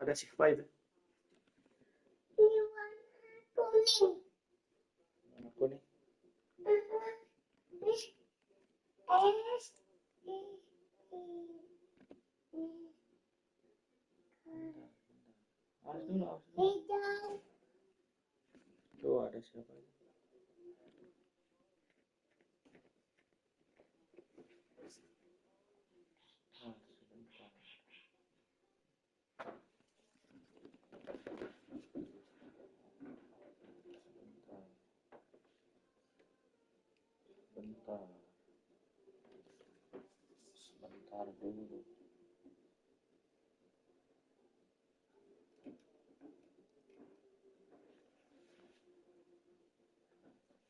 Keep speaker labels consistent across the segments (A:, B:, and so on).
A: kasih 5.
B: Ini warna kuning.
A: Warna kuning.
B: Ini S I
A: Awas dulu, awas dulu.
B: hijau.
A: Tuh ada siapa aja. Sebentar dulu.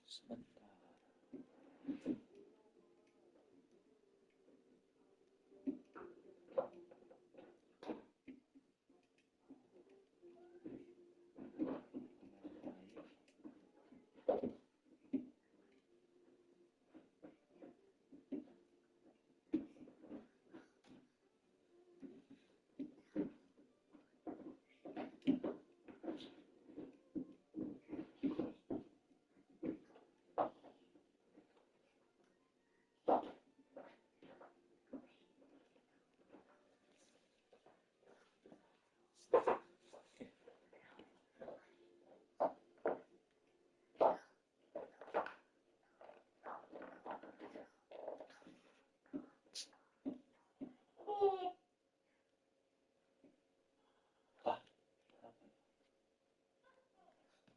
A: Sebentar.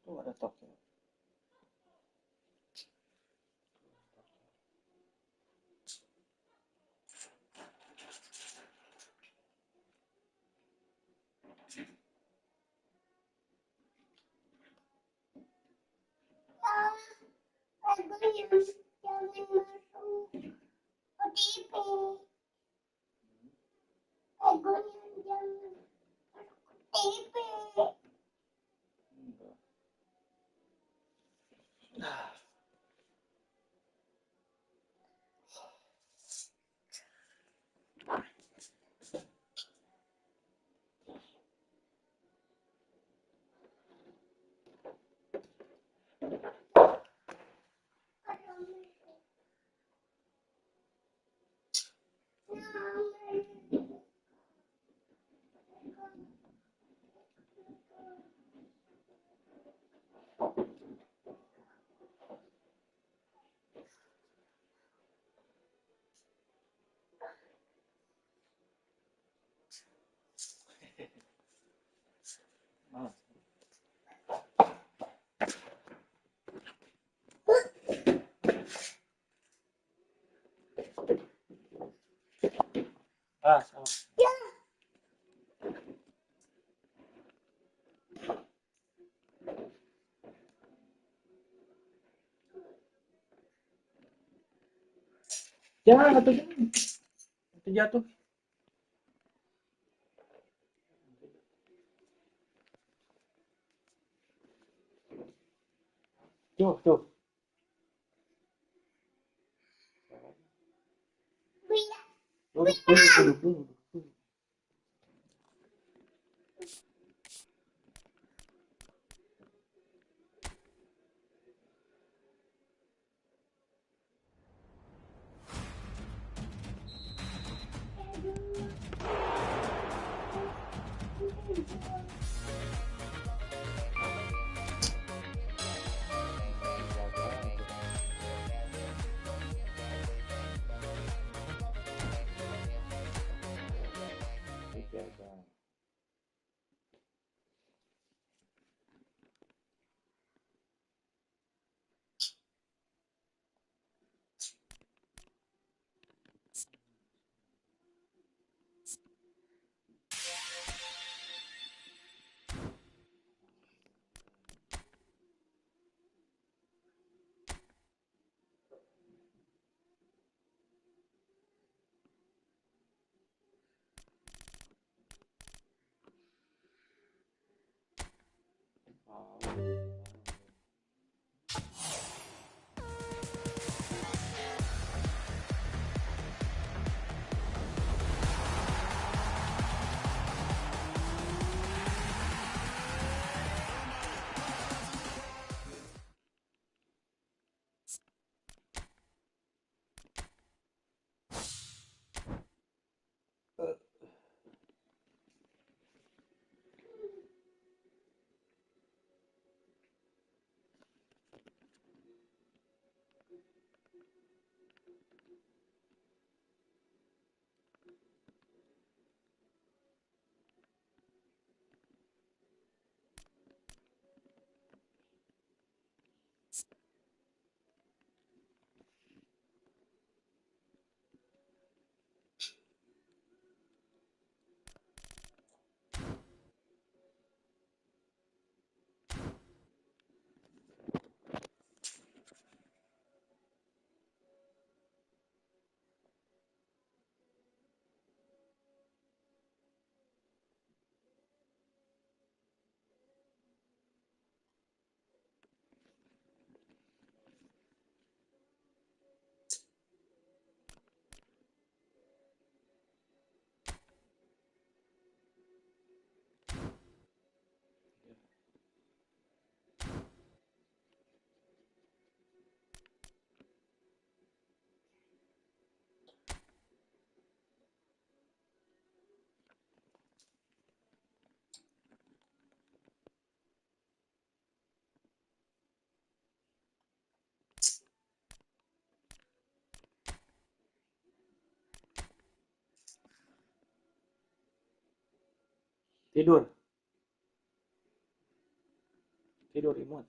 A: Tuh ada Tokyo.
B: Lagunya jangan masuk OTP. Lagunya jangan masuk OTP.
A: Enggak. Malas. Sama. Jangan, atau jangan. Itu jatuh. Tuh. Duduk. Tidur. Tidur imut.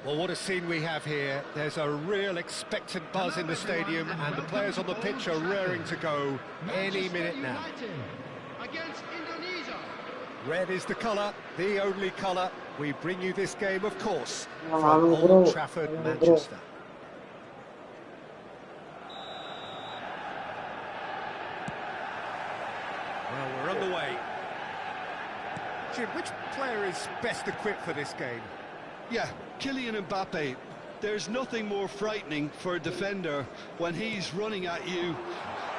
C: Well, what a scene we have here. There's a real expectant buzz in the stadium, and the players on the pitch are raring to go any minute now.
D: Against Indonesia.
C: Red is the colour, the only colour. We bring you this game, of course, from
A: Lalu, bro.
C: Old Trafford,
A: Lalu, bro.
C: Manchester. Well, we're underway. Jim, which player is best equipped for this game?
D: Yeah, Kylian Mbappe. There's nothing more frightening for a defender when he's running at you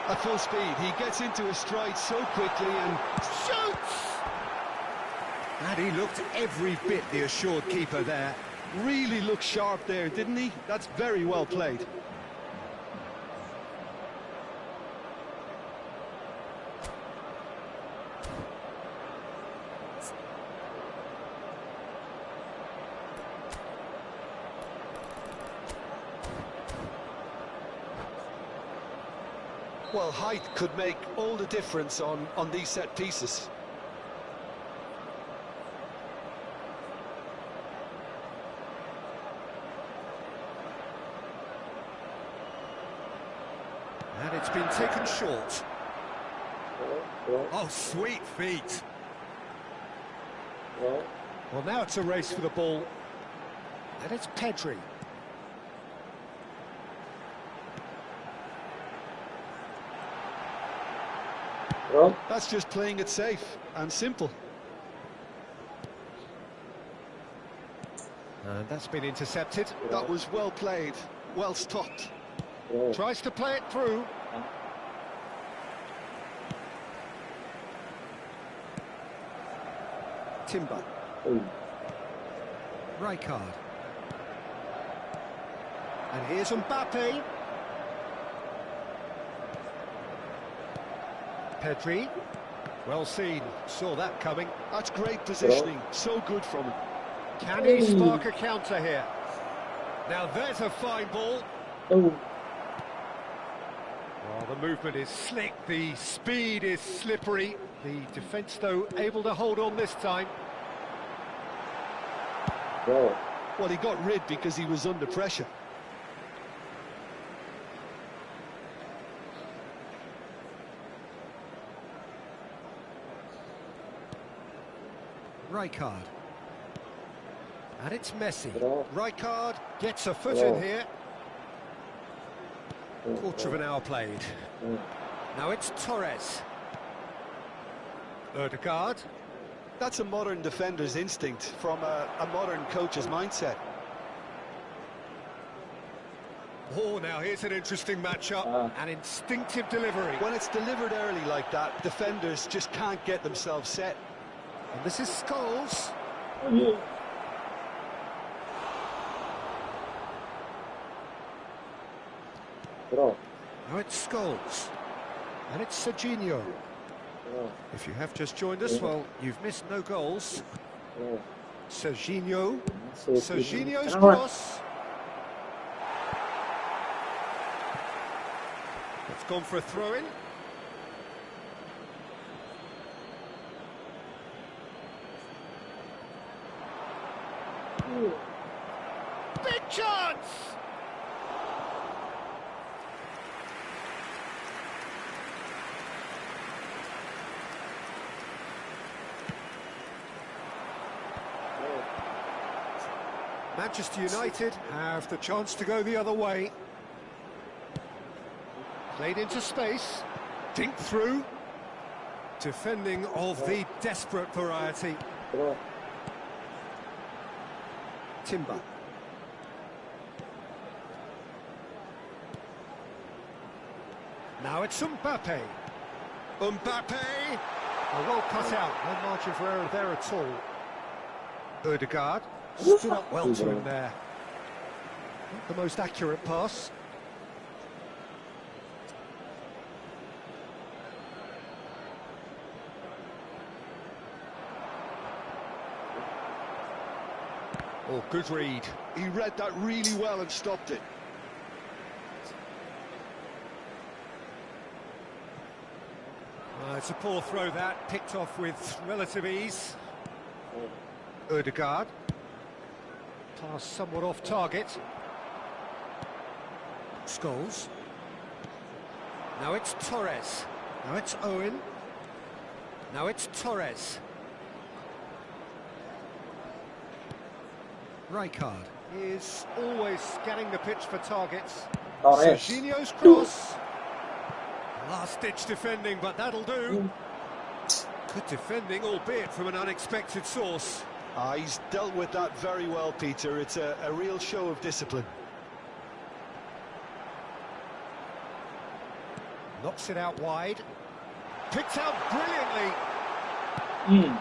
D: at full speed. He gets into a stride so quickly and shoots!
C: And he looked every bit the assured keeper there.
D: Really looked sharp there, didn't he? That's very well played. Well, height could make all the difference on these set pieces.
C: And it's been taken short. Oh, sweet feet. Well, now it's a race for the ball. And it's Pedri.
D: That's just playing it safe and simple.
C: And that's been intercepted.
D: That was well played, well stopped.
C: Tries to play it through. Timber. Rijkaard. And here's Mbappe. Pedri. Well seen. Saw that coming.
D: That's great positioning. So good from him.
C: Can he spark a counter here? Now there's a fine ball. Well, the movement is slick, the speed is slippery. The defence, though, able to hold on this time.
D: Well, he got rid because he was under pressure.
C: Rijkaard. And it's Messi. Rijkaard gets a foot in here. Quarter of an hour played. Now it's Torres. Ødegaard.
D: That's a modern defender's instinct from a modern coach's mindset.
C: Oh, now here's an interesting matchup. An instinctive delivery.
D: When it's delivered early like that, defenders just can't get themselves set.
C: And this is Scholes. Now it's Scholes. And it's Serginho. If you have just joined us, well, you've missed no goals. Serginho. Serginho's cross. It's gone for a throw-in. Big chance! Manchester United have the chance to go the other way. Played into space, dinked through. Defending of the desperate variety. Timber. Now it's Mbappe. Mbappe! Well cut out, no margin for error there at all. Odegaard stood up well to him there. Not the most accurate pass. Oh, good read.
D: He read that really well and stopped it.
C: It's a poor throw that, picked off with relative ease. Odegaard. Pass somewhat off target. Scholes. Now it's Torres. Now it's Owen. Now it's Torres. Rijkaard is always scanning the pitch for targets. Serginho's cross. Last-ditch defending, but that'll do. Good defending, albeit from an unexpected source.
D: He's dealt with that very well, Peter. It's a real show of discipline.
C: Knocks it out wide. Picked out brilliantly.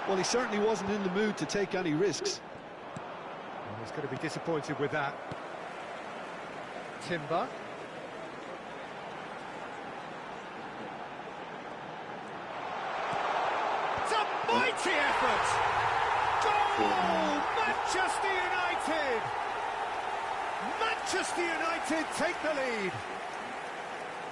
D: Well, he certainly wasn't in the mood to take any risks.
C: Well, he's going to be disappointed with that. Timber. It's a mighty effort! Goal! Manchester United! Manchester United take the lead.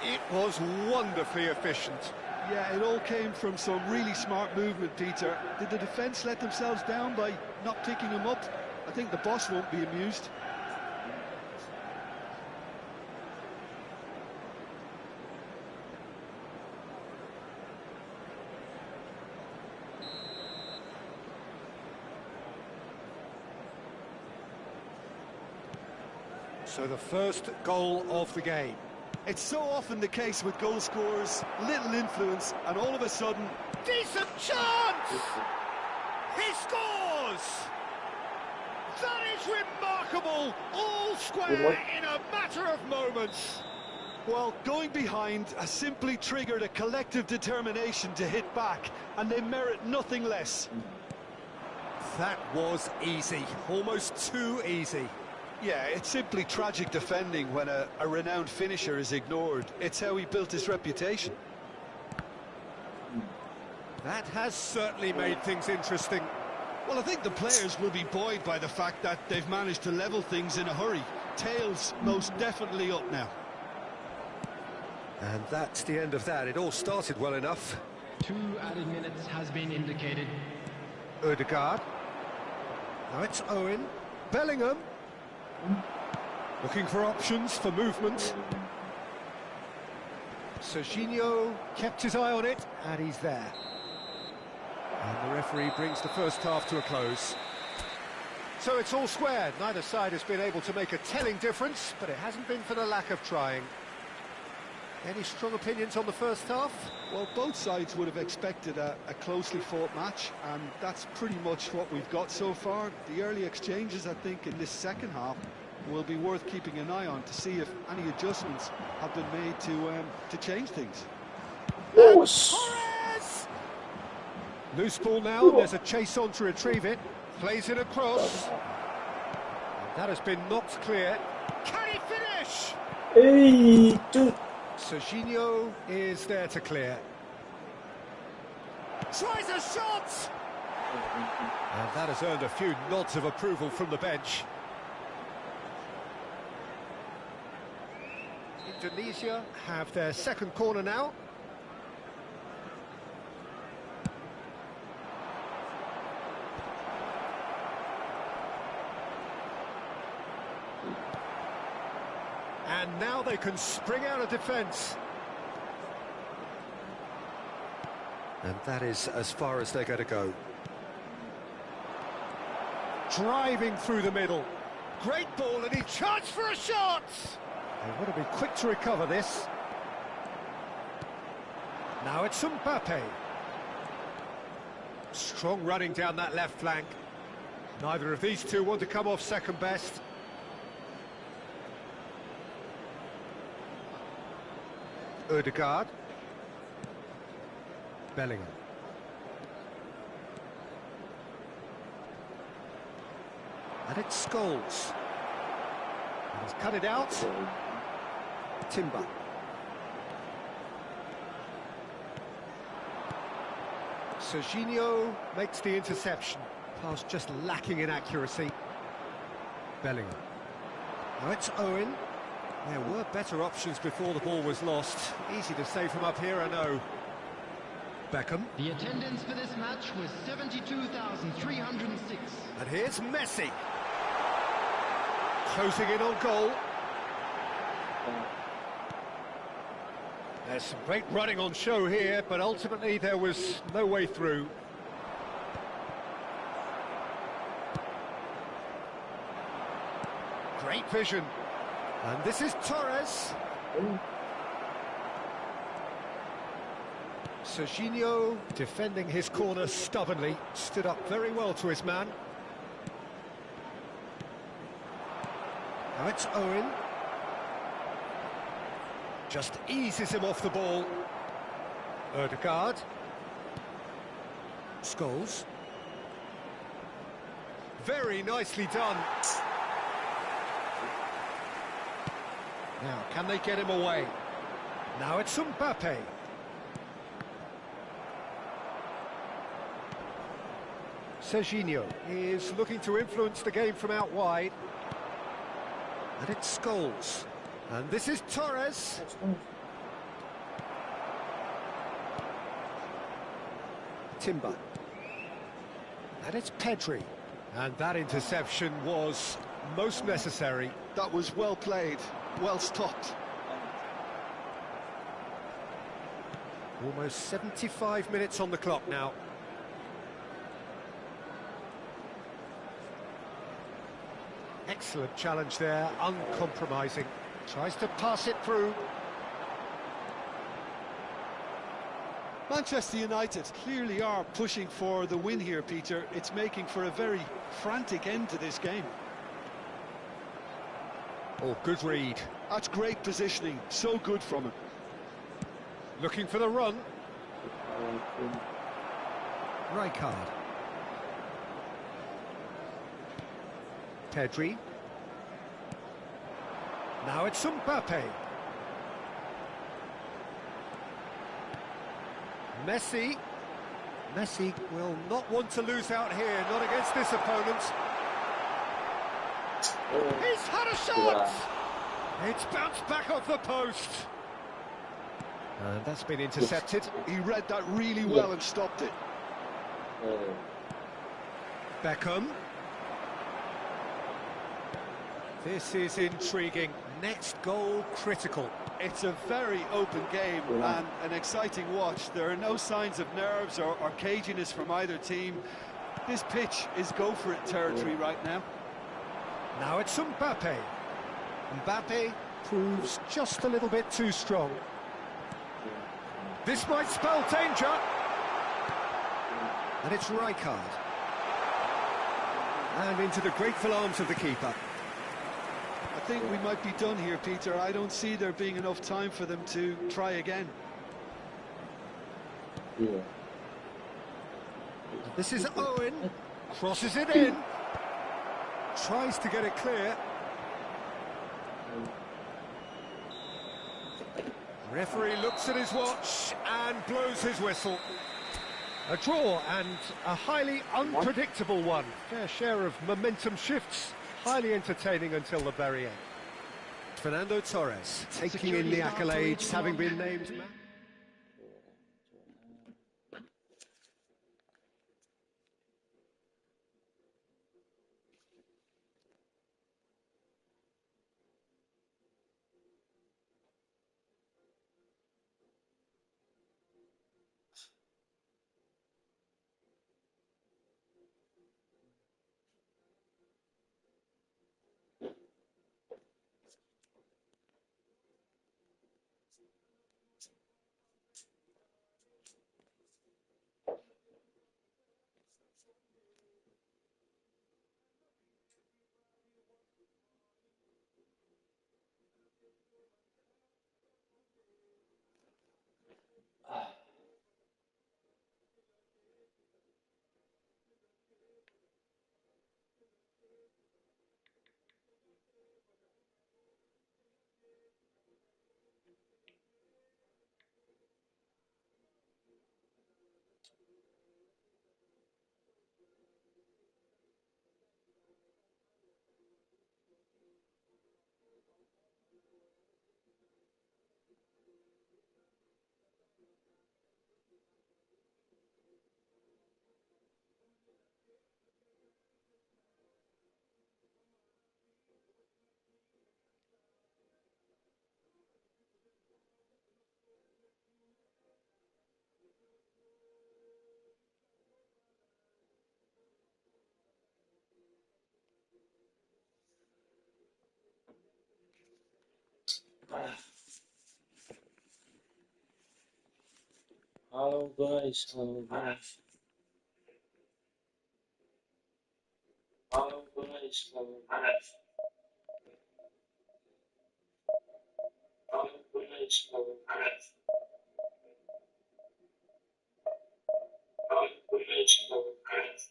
C: It was wonderfully efficient.
D: Yeah, it all came from some really smart movement, Peter. Did the defence let themselves down by not picking him up? I think the boss won't be amused.
C: So the first goal of the game.
D: It's so often the case with goal scorers, little influence, and all of a sudden...
C: Decent chance! He scores! That is remarkable! All square in a matter of moments.
D: Well, going behind has simply triggered a collective determination to hit back, and they merit nothing less.
C: That was easy, almost too easy.
D: Yeah, it's simply tragic defending when a renowned finisher is ignored. It's how he built his reputation.
C: That has certainly made things interesting.
D: Well, I think the players will be buoyed by the fact that they've managed to level things in a hurry. Tails most definitely up now.
C: And that's the end of that. It all started well enough.
E: 2 added minutes has been indicated.
C: Odegaard. Now it's Owen. Bellingham. Looking for options for movement. Serginho kept his eye on it, and he's there. And the referee brings the first half to a close. So it's all square. Neither side has been able to make a telling difference, but it hasn't been for the lack of trying. Any strong opinions on the first half?
D: Well, both sides would have expected a closely fought match, and that's pretty much what we've got so far. The early exchanges, I think, in this second half will be worth keeping an eye on to see if any adjustments have been made to change things.
C: Torres! Loose ball now, and there's a chase on to retrieve it. Plays it across. And that has been knocked clear. Can he finish?
A: Hey, dude.
C: Serginho is there to clear. Tries a shot! And that has earned a few nods of approval from the bench. Indonesia have their second corner now. And now they can spring out of defence. And that is as far as they're going to go. Driving through the middle. Great ball, and he charged for a shot! They want to be quick to recover this. Now it's Mbappe. Strong running down that left flank. Neither of these two want to come off second best. Ødegaard. Bellingham. And it's Scholes. And he's cut it out. Timber. Serginho makes the interception. Pass just lacking in accuracy. Bellingham. Now it's Owen. There were better options before the ball was lost. Easy to say from up here, I know. Beckham.
E: The attendance for this match was 72,306.
C: And here's Messi. Closing in on goal. There's some great running on show here, but ultimately there was no way through. Great vision. And this is Torres. Serginho defending his corner stubbornly, stood up very well to his man. Now it's Owen. Just eases him off the ball. Ødegaard. Scholes. Very nicely done. Now, can they get him away? Now it's Mbappe. Serginho is looking to influence the game from out wide. And it's Scholes. And this is Torres. Timber. And it's Pedri. And that interception was most necessary.
D: That was well played, well stopped.
C: Almost 75 minutes on the clock now. Excellent challenge there, uncompromising. Tries to pass it through.
D: Manchester United clearly are pushing for the win here, Peter. It's making for a very frantic end to this game.
C: Oh, good read.
D: That's great positioning, so good from him.
C: Looking for the run. Rijkaard. Pedri. Now it's Mbappe. Messi. Messi will not want to lose out here, not against this opponent. He's had a shot! It's bounced back off the post. And that's been intercepted.
D: He read that really well and stopped it.
C: Beckham. This is intriguing. Next goal critical.
D: It's a very open game and an exciting watch. There are no signs of nerves or caginess from either team. This pitch is go-for-it territory right now.
C: Now it's Mbappe. Mbappe proves just a little bit too strong. This might spell danger. And it's Rijkaard. And into the grateful arms of the keeper.
D: I think we might be done here, Peter. I don't see there being enough time for them to try again.
A: Yeah.
C: This is Owen. Crosses it in. Tries to get it clear. Referee looks at his watch and blows his whistle. A draw and a highly unpredictable one. Fair share of momentum shifts. Highly entertaining until the very end. Fernando Torres taking in the accolades, having been named man.
A: Hello guys, hello guys. Hello guys, hello guys. Hello guys, hello guys. Hello guys, hello guys.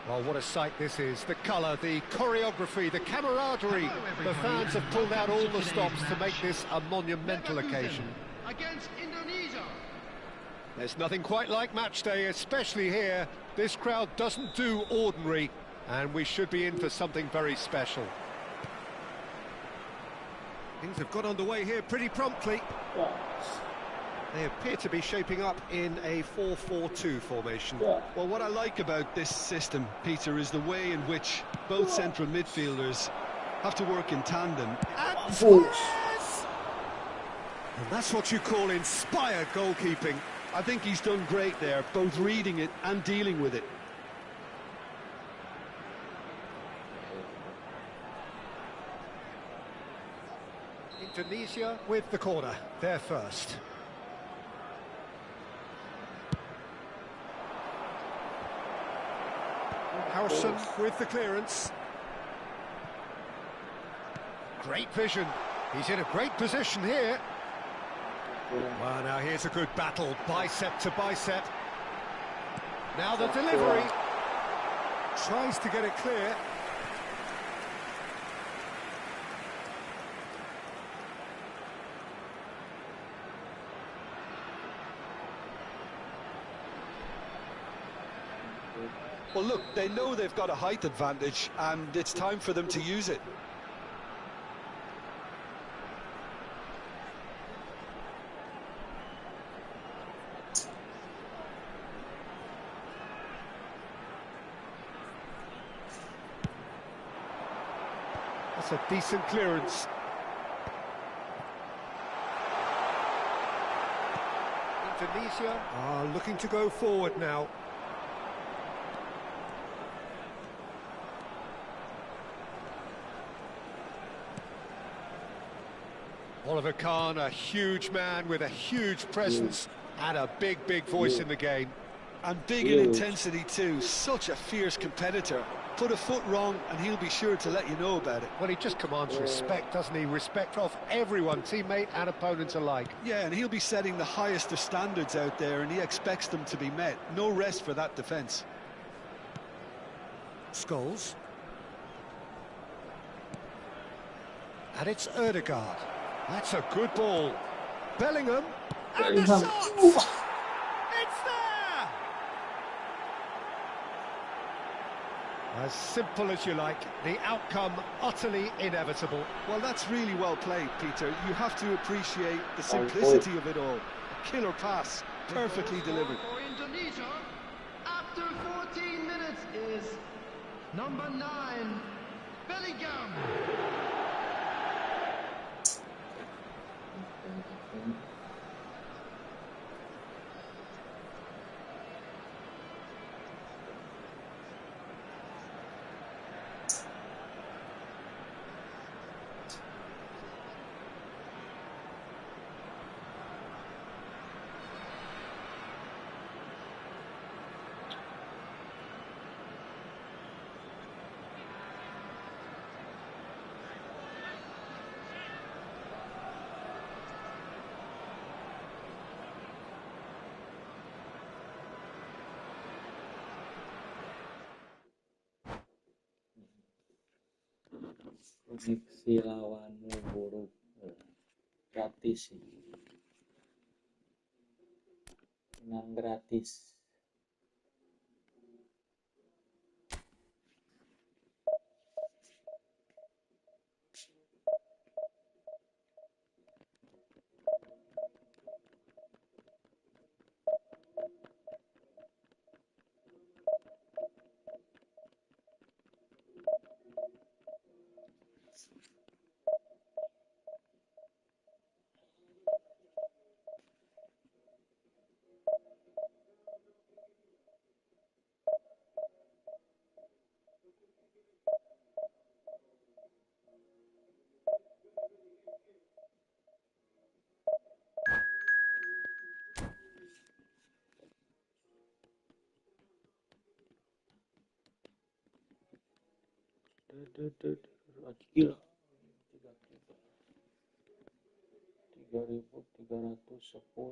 C: Well, what a sight this is. The colour, the choreography, the camaraderie. The fans have pulled out all the stops to make this a monumental occasion.
E: Against Indonesia.
C: There's nothing quite like match day, especially here. This crowd doesn't do ordinary, and we should be in for something very special. Things have got underway here pretty promptly. They appear to be shaping up in a 4-4-2 formation.
D: Well, what I like about this system, Peter, is the way in which both central midfielders have to work in tandem.
C: And scores! And that's what you call inspired goalkeeping.
D: I think he's done great there, both reading it and dealing with it.
C: Indonesia with the corner, they're first. Harrison with the clearance. Great vision. He's in a great position here. Well, now here's a good battle, bicep to bicep. Now the delivery. Tries to get it clear.
D: Well, look, they know they've got a height advantage, and it's time for them to use it.
C: That's a decent clearance. Indonesia are looking to go forward now. Oliver Kahn, a huge man with a huge presence and a big voice in the game.
D: And big in intensity too, such a fierce competitor. Put a foot wrong and he'll be sure to let you know about it.
C: Well, he just commands respect, doesn't he? Respect of everyone, teammate and opponent alike.
D: Yeah, and he'll be setting the highest of standards out there, and he expects them to be met. No rest for that defence.
C: Scholes. And it's Ødegaard. That's a good ball. Bellingham. And the shot! It's there! As simple as you like, the outcome utterly inevitable.
D: Well, that's really well played, Peter. You have to appreciate the simplicity of it all. A killer pass, perfectly delivered.
E: For Indonesia, after 14 minutes is number 9, Bellingham.
A: Koneksi lawanmu buruk, gratis, menang gratis. Gila, 3.310.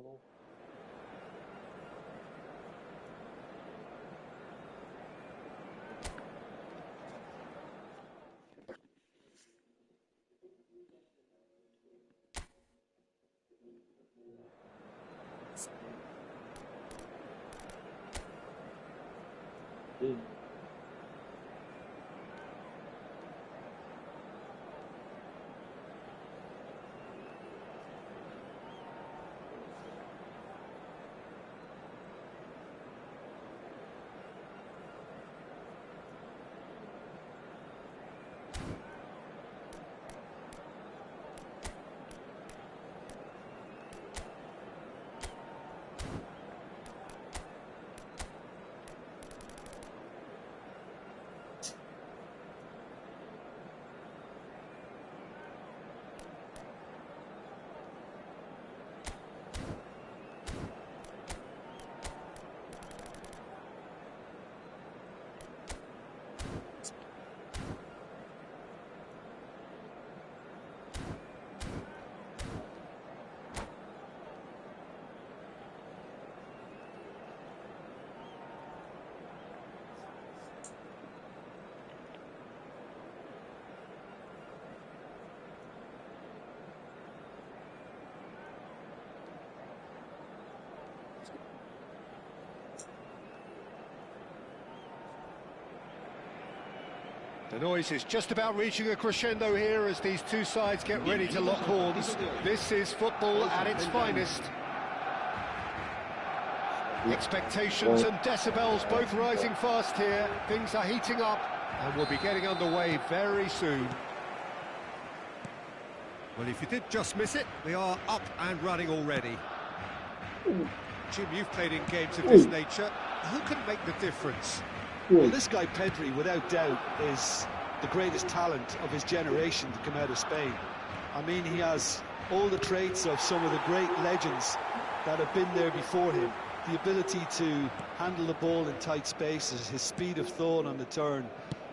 C: The noise is just about reaching a crescendo here as these two sides get ready to lock horns. This is football at its finest. Expectations and decibels both rising fast here. Things are heating up and we'll be getting underway very soon. Well, if you did just miss it, we are up and running already. Jim, you've played in games of this nature. Who can make the difference?
D: Well, this guy Pedri, without doubt, is the greatest talent of his generation to come out of Spain. I mean, he has all the traits of some of the great legends that have been there before him. The ability to handle the ball in tight spaces, his speed of thought on the turn,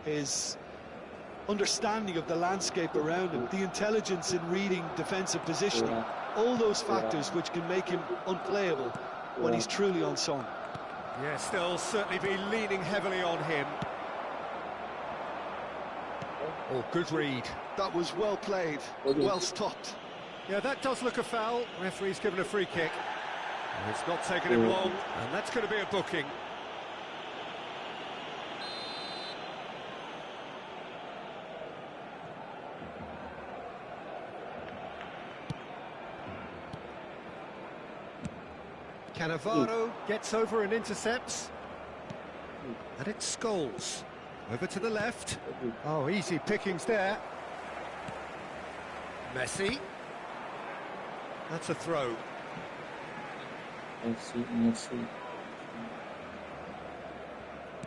D: his understanding of the landscape around him, the intelligence in reading defensive positioning, all those factors which can make him unplayable when he's truly on song.
C: Yes, they'll certainly be leaning heavily on him. Oh, good read.
D: That was well played, well stopped.
C: Yeah, that does look a foul. Referee's given a free kick. It's not taken him long, and that's going to be a booking. Cannavaro gets over and intercepts. And it's Scholes. Over to the left. Oh, easy pickings there. Messi. That's a throw.
A: Messi.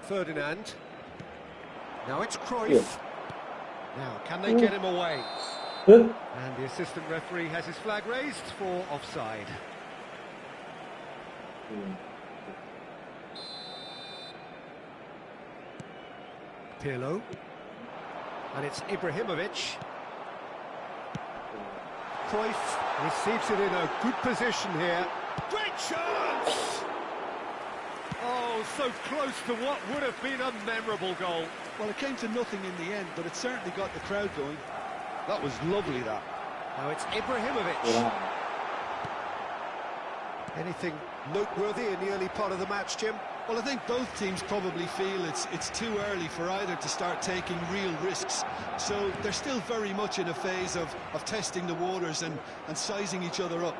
C: Ferdinand. Now it's Cruyff. Now, can they get him away? And the assistant referee has his flag raised for offside. Pirlo. And it's Ibrahimovic. Cruyff receives it in a good position here. Great chance! Oh, so close to what would have been a memorable goal.
D: Well, it came to nothing in the end, but it certainly got the crowd going. That was lovely, that.
C: Now it's Ibrahimovic. Anything noteworthy in the early part of the match, Jim?
D: Well, I think both teams probably feel it's too early for either to start taking real risks. So they're still very much in a phase of testing the waters and sizing each other up.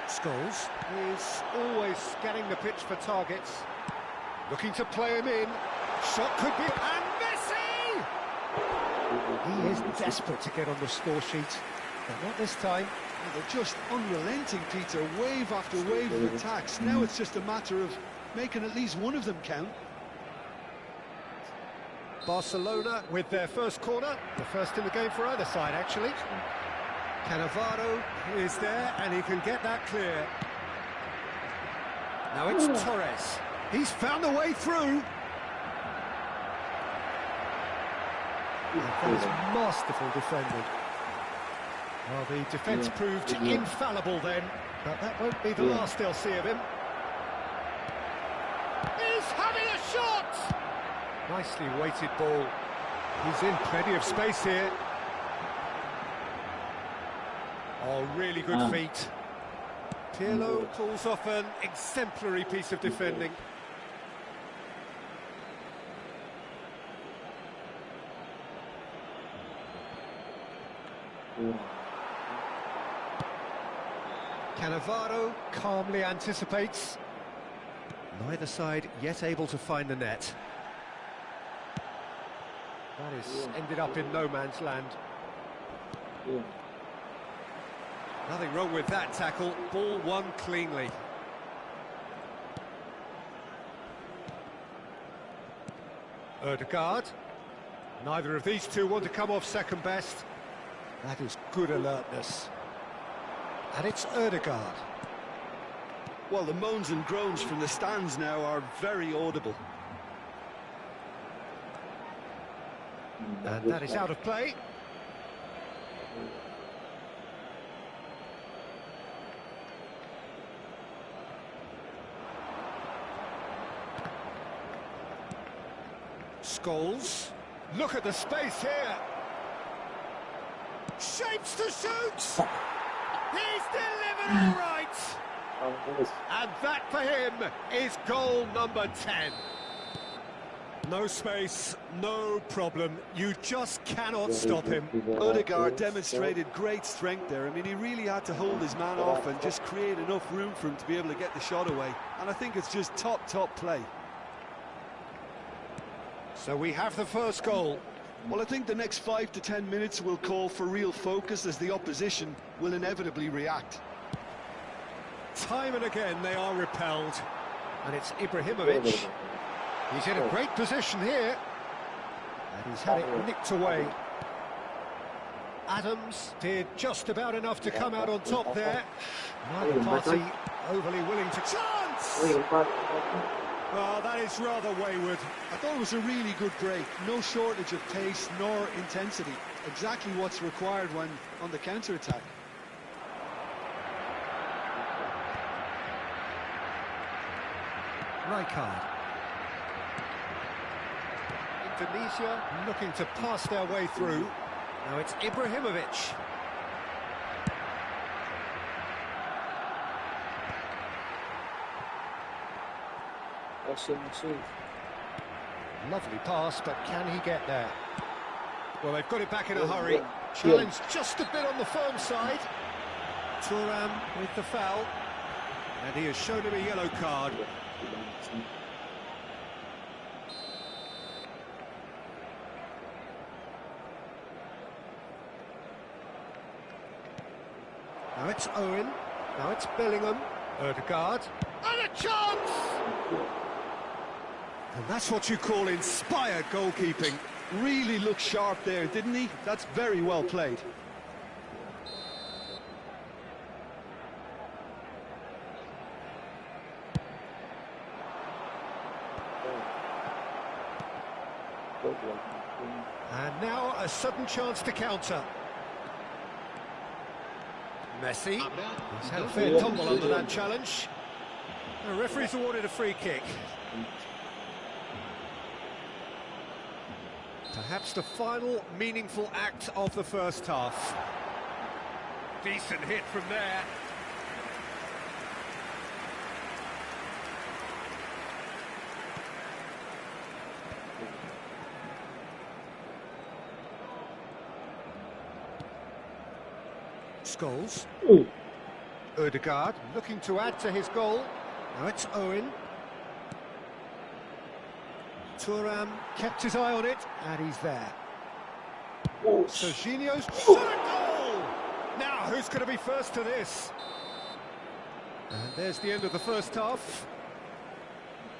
C: Scholes is always scanning the pitch for targets. Looking to play him in. Shot could be... And Messi! He is desperate to get on the score sheet. But not this time.
D: Well, they're just unrelenting, Peter. Wave after wave of attacks. Now it's just a matter of making at least one of them count.
C: Barcelona with their first corner. The first in the game for either side, actually. Cannavaro is there, and he can get that clear. Now it's Torres. He's found a way through. That is masterful defending. Well, the defence proved infallible then, but that won't be the last they'll see of him. He's having a shot! Nicely weighted ball. He's in plenty of space here. Oh, really good feet. Pirlo pulls off an exemplary piece of defending. Cannavaro calmly anticipates. Neither side yet able to find the net. That is ended up in no man's land. Nothing wrong with that tackle. Ball won cleanly. Ødegaard. Neither of these two want to come off second best. That is good alertness. And it's Ødegaard.
D: Well, the moans and groans from the stands now are very audible.
C: And that is out of play. Scholes. Look at the space here. Shapes to shoot. He's delivered all right. And that for him is goal number 10. No space, no problem. You just cannot stop him.
D: Odegaard demonstrated great strength there. I mean, he really had to hold his man off and just create enough room for him to be able to get the shot away. And I think it's just top play.
C: So we have the first goal.
D: Well, I think the next 5 to 10 minutes will call for real focus as the opposition will inevitably react.
C: Time and again they are repelled. And it's Ibrahimovic. He's in a great position here. And he's had it nicked away. Adams did just about enough to come out on top there. Neither party overly willing to chance! Oh, that is rather wayward.
D: I thought it was a really good break. No shortage of pace nor intensity. Exactly what's required when on the counter-attack.
C: Rijkaard. Indonesia looking to pass their way through. Now it's Ibrahimovic. Lovely pass, but can he get there? Well, they've got it back in a hurry. Challenge just a bit on the firm side. Thuram with the foul. And he has shown him a yellow card. Now it's Owen. Now it's Bellingham. Odegaard. And a chance! And that's what you call inspired goalkeeping.
D: Really looked sharp there, didn't he? That's very well played.
C: And now a sudden chance to counter. Messi. He's had a fair tumble under that challenge. The referee's awarded a free kick. Perhaps the final meaningful act of the first half. Decent hit from there. Scholes. Odegaard looking to add to his goal. Now it's Owen. Thuram kept his eye on it, and he's there. Serginho's shot a goal! Now, who's going to be first to this? And there's the end of the first half.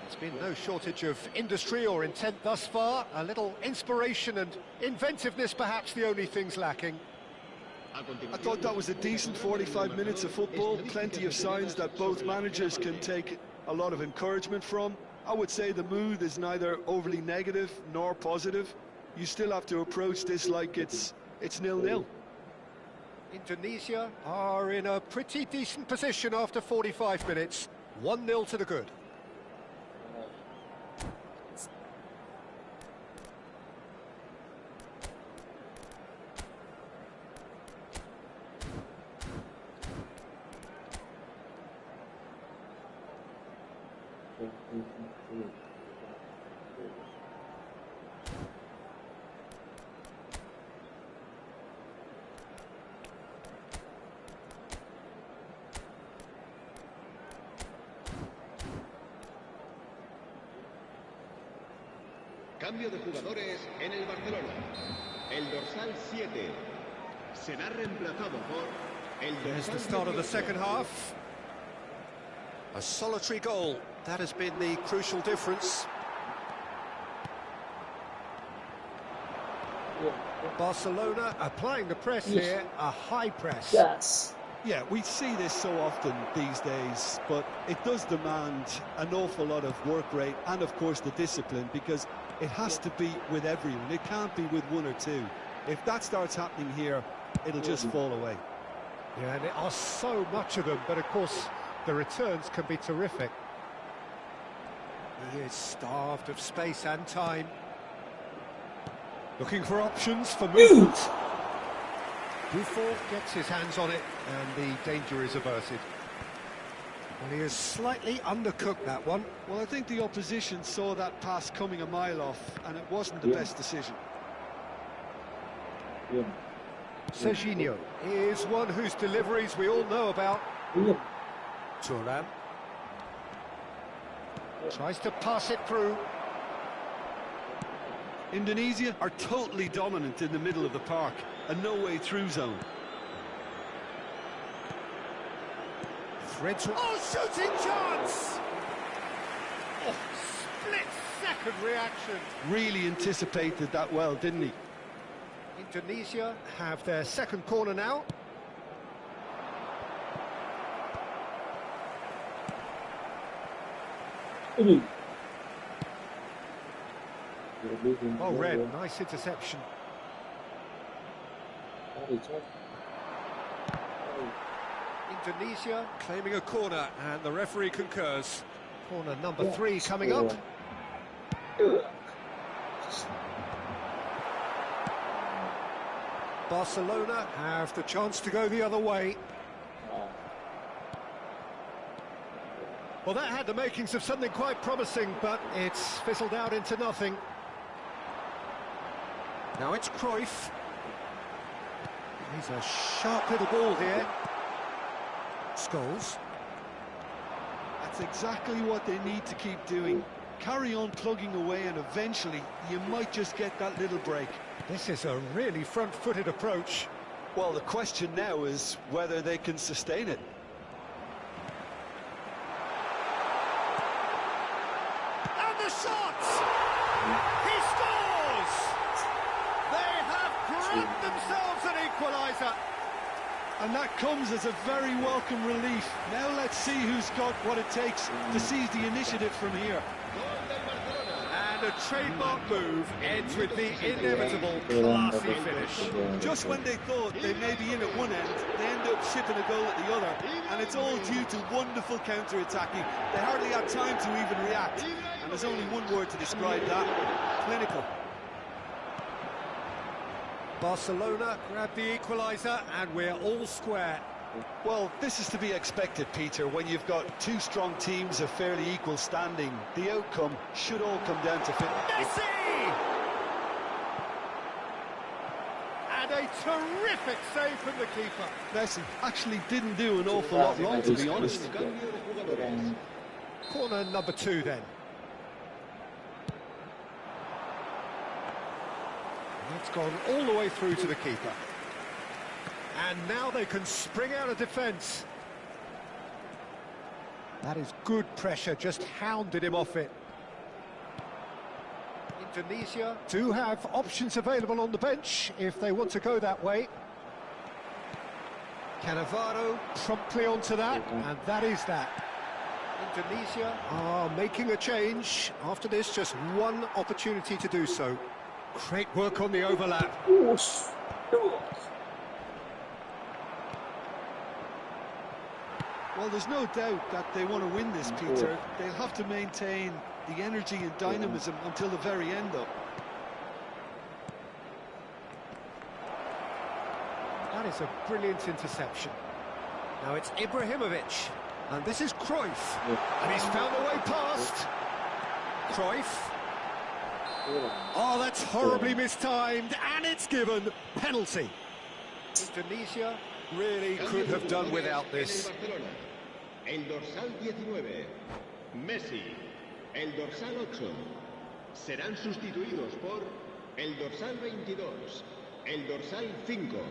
C: There's been no shortage of industry or intent thus far. A little inspiration and inventiveness, perhaps the only things lacking.
D: I thought that was a decent 45 minutes of football. Plenty of signs that both managers can take a lot of encouragement from. I would say the mood is neither overly negative nor positive. You still have to approach this like it's 0-0.
C: Indonesia are in a pretty decent position after 45 minutes. 1-0 to the good.
F: Cambio de jugadores en el Barcelona. El dorsal 7 será reemplazado por el dorsal.
C: There's the start of the second half. A solitary goal. That has been the crucial difference. Barcelona applying the press here, a high press.
A: Yes.
D: Yeah, we see this so often these days, but it does demand an awful lot of work rate and, of course, the discipline, because it has to be with everyone. It can't be with one or two. If that starts happening here, it'll just fall away.
C: Yeah, and there are so much of them, but of course the returns can be terrific. He is starved of space and time. Looking for options for movement. Buffon gets his hands on it, and the danger is averted. Well, he has slightly undercooked that one.
D: Well, I think the opposition saw that pass coming a mile off, and it wasn't the best decision.
A: Diam.
C: Serginho is one whose deliveries we all know about.
A: Diam.
C: Turan tries to pass it through.
D: Indonesia are totally dominant in the middle of the park, a no-way through zone.
C: Threads. Oh, shooting chance! Oh, split-second reaction.
D: Really anticipated that well, didn't he?
C: Indonesia have their second corner now.
A: Ini.
C: Oh, Red, nice interception. Indonesia claiming a corner, and the referee concurs. Corner number 3 coming up. Barcelona have the chance to go the other way. Well, that had the makings of something quite promising, but it's fizzled out into nothing. Now it's Cruyff. He's a sharp little ball here. Scholes.
D: That's exactly what they need to keep doing. Carry on plugging away, and eventually you might just get that little break.
C: This is a really front-footed approach.
D: Well, the question now is whether they can sustain it.
C: And the shot! He scores! They have grabbed themselves an equaliser.
D: And that comes as a very welcome relief. Now let's see who's got what it takes to seize the initiative from here.
C: And a trademark move ends with the inevitable classy finish.
D: Just when they thought they may be in at one end, they end up shipping a goal at the other. And it's all due to wonderful counter-attacking. They hardly had time to even react. And there's only one word to describe that: clinical.
C: Barcelona grab the equaliser, and we're all square.
D: Well, this is to be expected, Peter, when you've got two strong teams of fairly equal standing. The outcome should all come down to fitness.
C: Messi! And a terrific save from the keeper.
D: Messi actually didn't do an awful lot wrong, to be honest.
C: Corner number 2 then. It's gone all the way through to the keeper. And now they can spring out of defence. That is good pressure, just hounded him off it. Indonesia do have options available on the bench if they want to go that way. Cannavaro promptly onto that, and that is that. Indonesia are making a change. After this, just one opportunity to do so. Great work on the overlap.
D: Well, there's no doubt that they want to win this, Peter. They'll have to maintain the energy and dynamism until the very end, though.
C: That is a brilliant interception. Now it's Ibrahimovic, and this is Cruyff. And he's found a way past. Cruyff. Oh, that's horribly mistimed, and it's given penalty. Indonesia really could have done without this.
F: El dorsal 19, Messi. El dorsal 8. Serán sustituidos por el dorsal 22, el dorsal 5.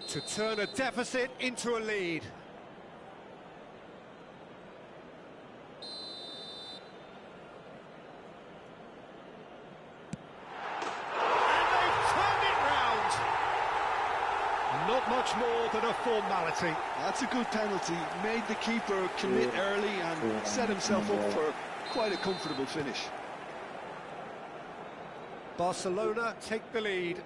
C: To turn a deficit into a lead. Not much more than a formality.
D: That's a good penalty. Made the keeper commit early and set himself up for quite a comfortable finish.
C: Barcelona take the lead.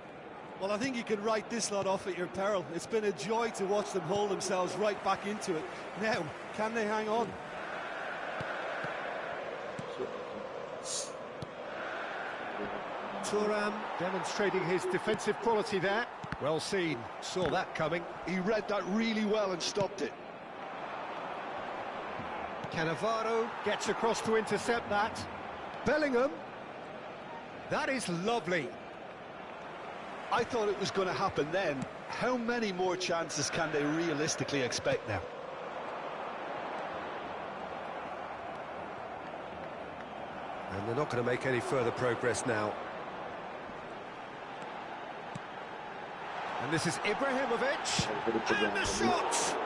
D: Well, I think you can write this lot off at your peril. It's been a joy to watch them hold themselves right back into it. Now, can they hang on?
C: Thuram demonstrating his defensive quality there. Well seen, saw that coming.
D: He read that really well and stopped it.
C: Cannavaro gets across to intercept that. Bellingham. That is lovely.
D: I thought it was going to happen then. How many more chances can they realistically expect now?
C: And they're not going to make any further progress now. And this is Ibrahimovic. And the shot!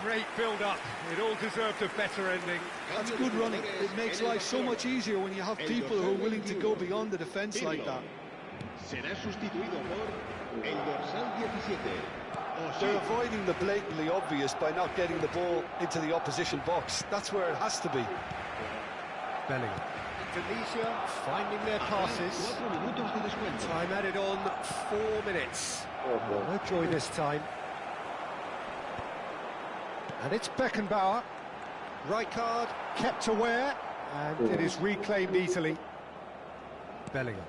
C: Great build-up. It all deserved a better ending.
D: That's good running. It makes life so much easier when you have people who are willing to go beyond the defence like that.
F: Será sustituido por el dorsal 17.
D: They're avoiding the blatantly obvious by not getting the ball into the opposition box. That's where it has to be.
C: Bellingham. Indonesia finding their passes.
F: 4 minutos de descuento.
C: Time added on 4 minutes. No joy this time. And it's Beckenbauer. Rijkaard kept aware, and it is reclaimed easily. Bellingham.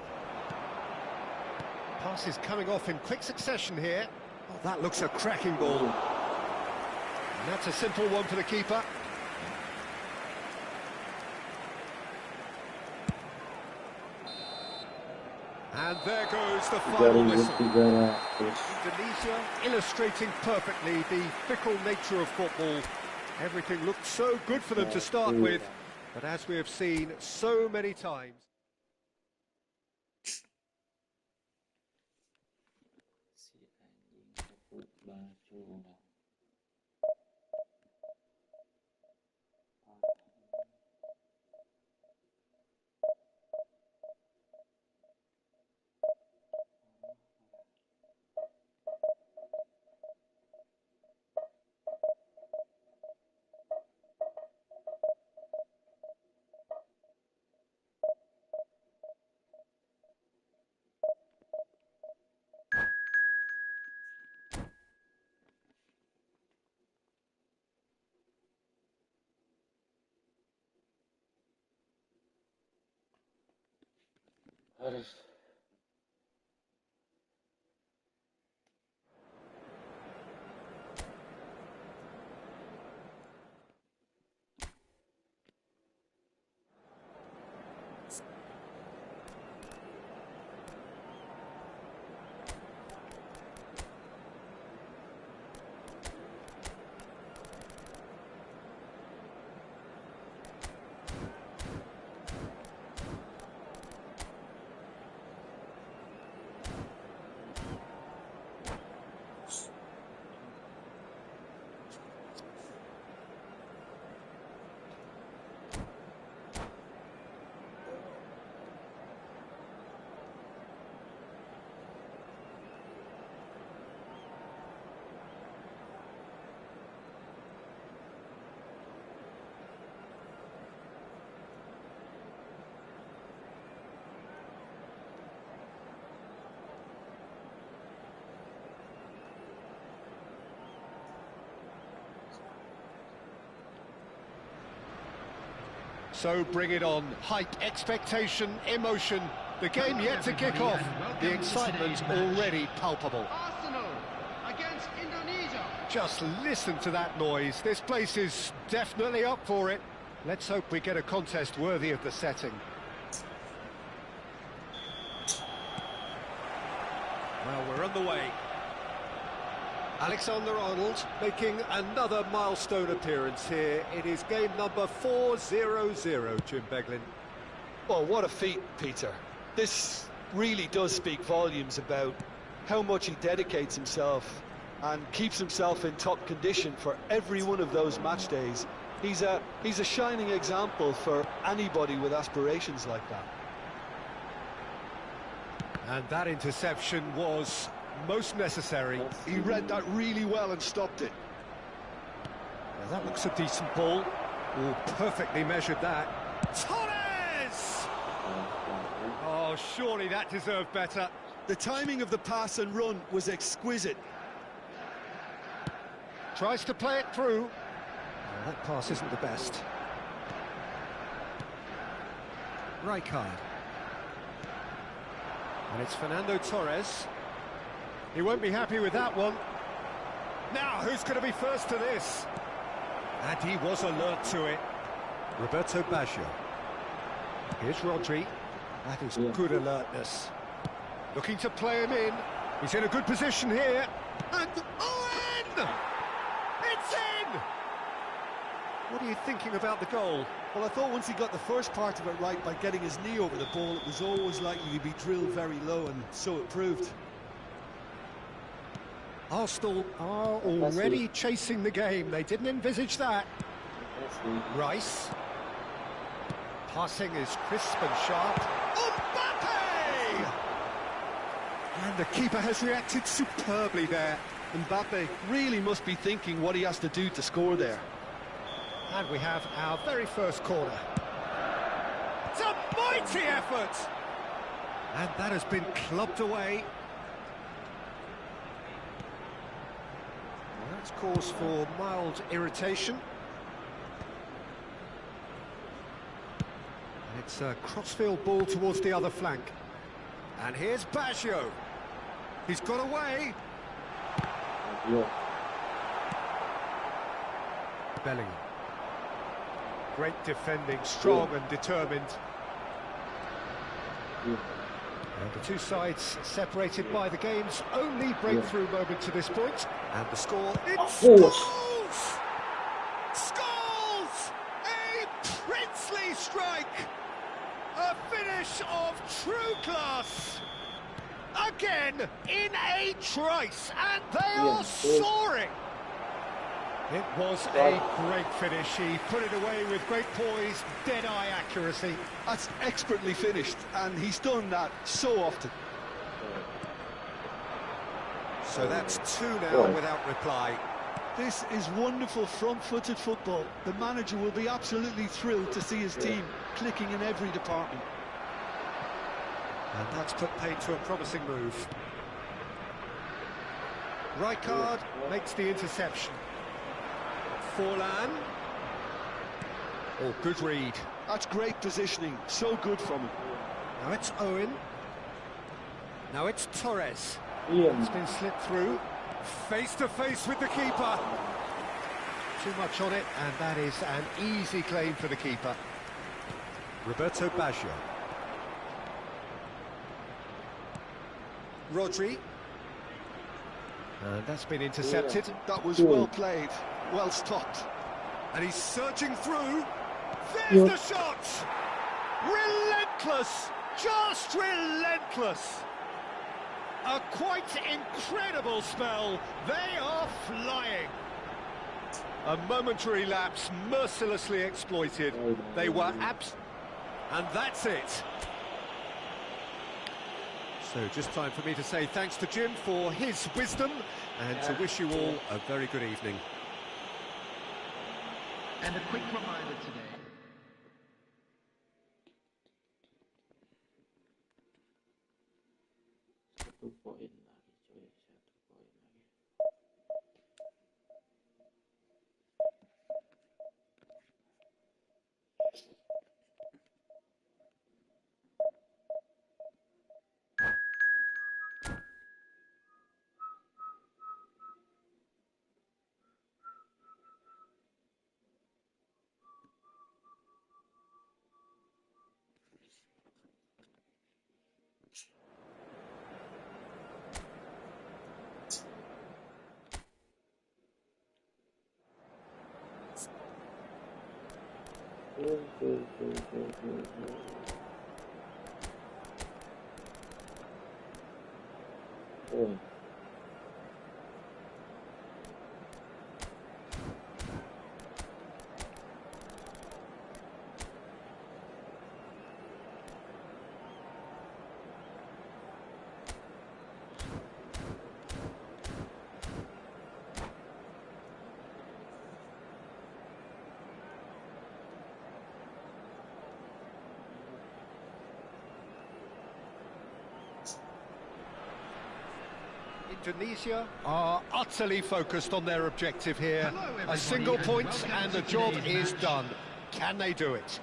C: Passes coming off in quick succession here. Oh, that looks a cracking ball. And that's a simple one for the keeper. And there goes the final whistle. Indonesia illustrating perfectly the fickle nature of football. Everything looked so good for them to start with, but as we have seen so many times...
A: Si anjing Efootball curang. Aduh.
C: So bring it on. Hype, expectation, emotion. The game yet to kick off. The excitement already palpable.
E: Arsenal against Indonesia.
C: Just listen to that noise. This place is definitely up for it. Let's hope we get a contest worthy of the setting. Well, we're on the way. Alexander-Arnold making another milestone appearance here. It is game number 400, Jim Beglin.
D: Well, what a feat, Peter. This really does speak volumes about how much he dedicates himself and keeps himself in top condition for every one of those match days. He's a shining example for anybody with aspirations like that.
C: And that interception was most necessary.
D: He read that really well and stopped it.
C: Now that looks a decent ball. Oh, perfectly measured that. Torres! Oh, surely that deserved better.
D: The timing of the pass and run was exquisite.
C: Tries to play it through. Well, that pass isn't the best. Rijkaard. And it's Fernando Torres. He won't be happy with that one. Now, who's going to be first to this? And he was alert to it. Roberto Baggio. Here's Rodri. That is good alertness. Looking to play him in. He's in a good position here. And Owen! It's in! What are you thinking about the goal?
D: Well, I thought once he got the first part of it right by getting his knee over the ball, it was always likely to be drilled very low, and so it proved.
C: Arsenal are already chasing the game. They didn't envisage that. Rice. Passing is crisp and sharp. Mbappe! And the keeper has reacted superbly there.
D: Mbappe really must be thinking what he has to do to score there.
C: And we have our very first corner. It's a mighty effort! And that has been clubbed away. Well, that's cause for mild irritation. And it's a crossfield ball towards the other flank. And here's Baggio. He's got away. Bellingham. Great defending, strong and determined. And the two sides separated by the game's only breakthrough moment to this point. And the score, it's Scholes! Scholes! A princely strike! A finish of true class! Again, in a trice, and they are soaring! It was a great finish. He put it away with great poise, dead-eye accuracy.
D: That's expertly finished, and he's done that so often.
C: So that's 2 now without reply.
D: This is wonderful front-footed football. The manager will be absolutely thrilled to see his team clicking in every department.
C: And that's put paid to a promising move. Rijkaard makes the interception. Forlan. Oh, good read.
D: That's great positioning, so good from him.
C: Now it's Owen. Now it's Torres. It's been slipped through. Face to face with the keeper. Too much on it, and that is an easy claim for the keeper. Roberto Baggio. Rodri. And that's been intercepted.
D: That was well played, well stopped.
C: And he's surging through. There's the shot! Relentless! Just relentless! A quite incredible spell. They are flying. A momentary lapse mercilessly exploited. They were and that's it. So just time for me to say thanks to Jim for his wisdom and to wish you all a very good evening.
E: And a quick reminder today.
A: Satu poin lagi coy, 1 poin lagi.
C: Indonesia are utterly focused on their objective here. A single point and the job is done. Can they do it?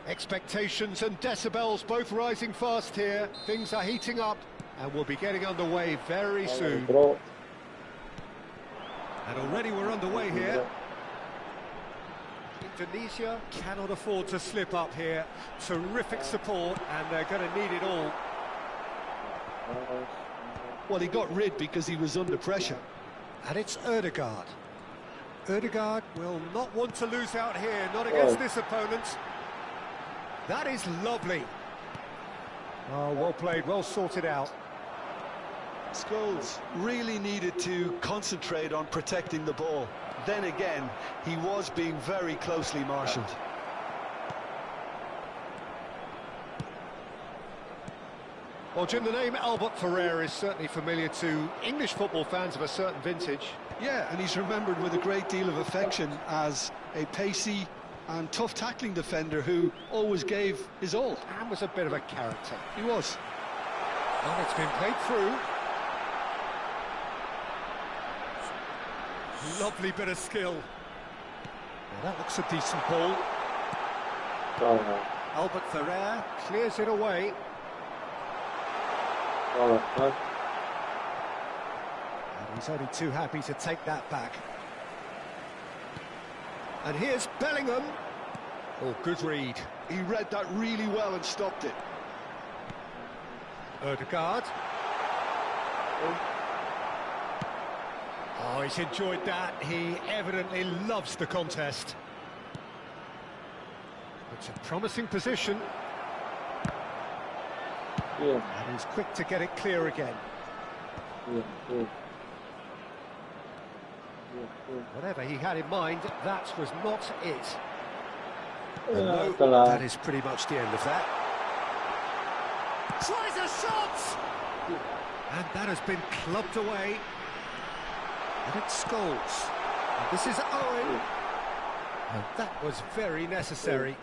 C: Expectations and decibels both rising fast here. Things are heating up and we'll be getting underway very soon. And already we're underway here. Indonesia cannot afford to slip up here. Terrific support, and they're going to need it all.
D: Well, he got rid because he was under pressure.
C: And it's Ødegaard. Ødegaard will not want to lose out here, not against this opponent. That is lovely. Oh, well played, well sorted out.
D: Scholes really needed to concentrate on protecting the ball. Then again, he was being very closely marshalled.
C: Well, Jim, the name Albert Ferrer is certainly familiar to English football fans of a certain vintage.
D: Yeah, and he's remembered with a great deal of affection as a pacey and tough tackling defender who always gave his all.
C: And was a bit of a character.
D: He was.
C: And it's been played through. Lovely bit of skill. Now that looks a decent ball. Albert Ferrer clears it away. And he's only too happy to take that back. And here's Bellingham. Oh, good read.
D: He read that really well and stopped it.
C: Ødegaard. Oh, he's enjoyed that. He evidently loves the contest. It's a promising position. And he's quick to get it clear again. Whatever he had in mind, that was not it. No, that is pretty much the end of that. Tries a shot! And that has been clubbed away. And it's Scholes. And this is Owen. And that was very necessary.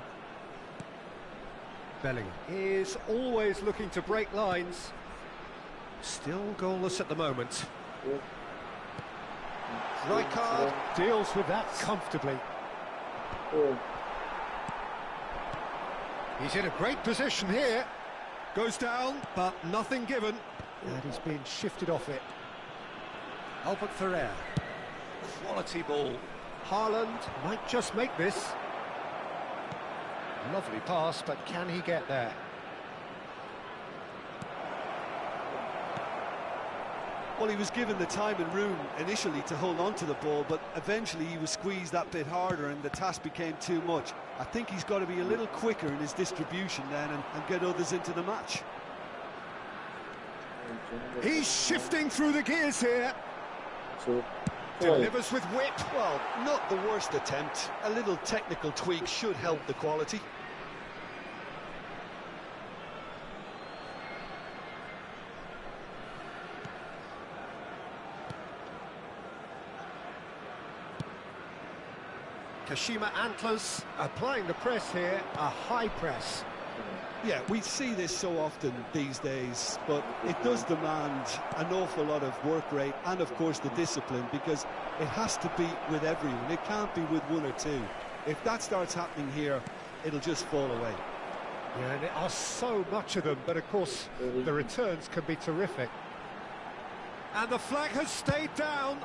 C: Bellingham is always looking to break lines. Still goalless at the moment. Rijkaard deals with that comfortably. He's in a great position here. Goes down, but nothing given. And he's being shifted off it. Albert Ferrer. Quality ball. Haaland might just make this. Lovely pass, but can he get there?
D: Well, he was given the time and room initially to hold on to the ball, but eventually he was squeezed that bit harder and the task became too much. I think he's got to be a little quicker in his distribution then and get others into the match.
C: He's shifting through the gears here. Delivers with whip.
D: Well, not the worst attempt. A little technical tweak should help the quality.
C: Kashima Antlers applying the press here, a high press.
D: Yeah, we see this so often these days, but it does demand an awful lot of work rate and, of course, the discipline, because it has to be with everyone. It can't be with one or two. If that starts happening here, it'll just fall away.
C: Yeah, and there are so much of them, but, of course, the returns can be terrific. And the flag has stayed down.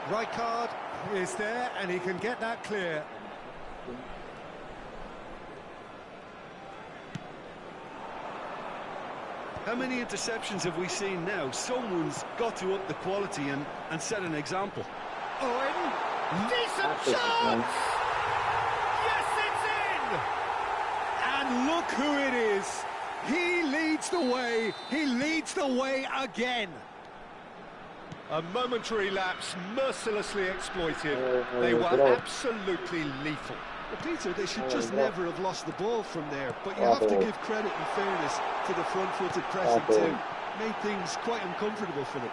C: Rijkaard is there, and he can get that clear.
D: How many interceptions have we seen now? Someone's got to up the quality and set an example.
C: Owen, decent chance! Yes, it's in! And look who it is. He leads the way. He leads the way again. A momentary lapse, mercilessly exploited. They were absolutely lethal.
D: Well, Peter, they should just never have lost the ball from there, but you have to give credit and fairness to the front-footed pressing too. Made things quite uncomfortable for them.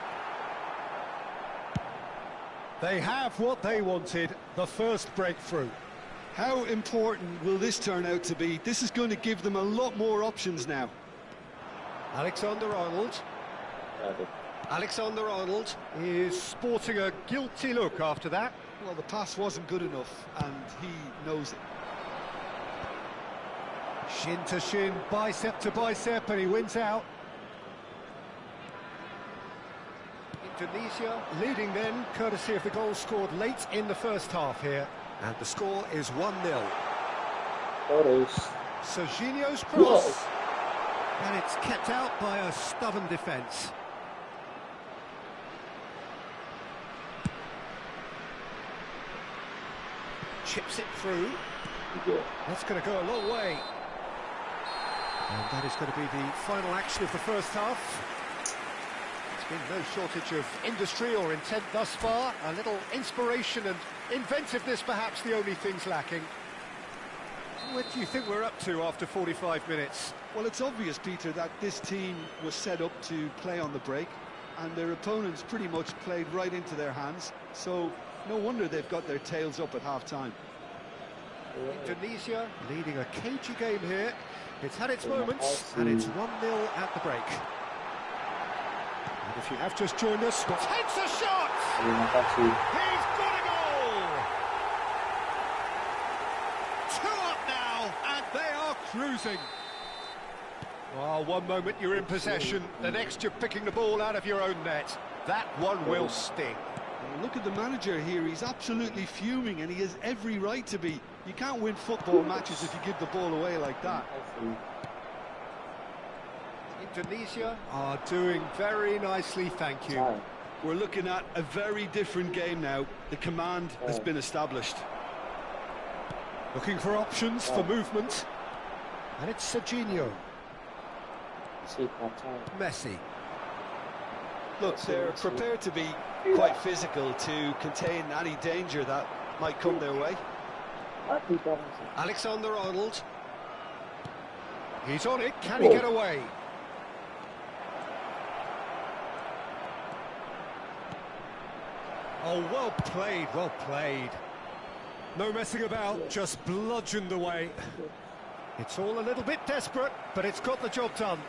C: They have what they wanted, the first breakthrough.
D: How important will this turn out to be? This is going to give them a lot more options now.
C: Alexander-Arnold. Alexander-Arnold is sporting a guilty look after that.
D: Well, the pass wasn't good enough, and he knows it.
C: Shin to shin, bicep to bicep, and he wins out. Indonesia leading then, courtesy of the goal scored late in the first half here. And the score is 1-0. Serginho's cross. And it's kept out by a stubborn defence. Chips it through. That's going to go a long way. And that is going to be the final action of the first half. There's been no shortage of industry or intent thus far. A little inspiration and inventiveness, perhaps the only things lacking. What do you think we're up to after 45 minutes?
D: Well, it's obvious, Peter, that this team was set up to play on the break, and their opponents pretty much played right into their hands, so no wonder they've got their tails up at half-time.
C: Indonesia leading a cagey game here. It's had its moments, and it's 1-0 at the break. And if you have just joined us, takes a shot! He's got a goal! 2 up now, and they are cruising. Well, one moment you're in possession, the next you're picking the ball out of your own net. That one will sting.
D: Look at the manager here, he's absolutely fuming, and he has every right to be. You can't win football matches if you give the ball away like that.
C: Indonesia are doing very nicely, thank you.
D: We're looking at a very different game now. The command has been established.
C: Looking for options for movement. And it's Serginho. Messi.
D: Look, they're prepared to be quite physical to contain any danger that might come their way.
C: Alexander-Arnold. He's on it, can he get away? Oh, well played, well played. No messing about, just bludgeoned away. It's all a little bit desperate, but it's got the job done.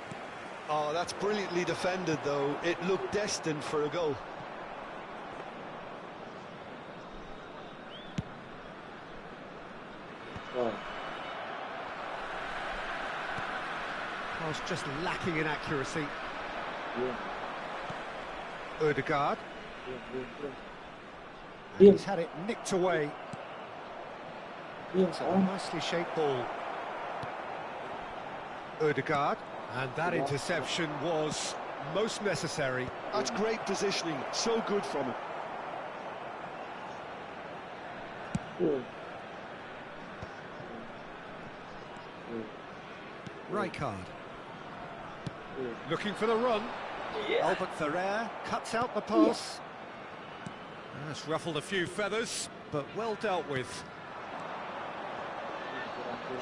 D: Oh, that's brilliantly defended, though. It looked destined for a goal.
C: I was just lacking in accuracy. Ødegaard. And he's had it nicked away. It's a nicely shaped ball. Ødegaard. And that interception was most necessary.
D: That's great positioning, so good from him.
C: Rijkaard. Looking for the run. Albert Ferrer cuts out the pass. That's ruffled a few feathers, but well dealt with.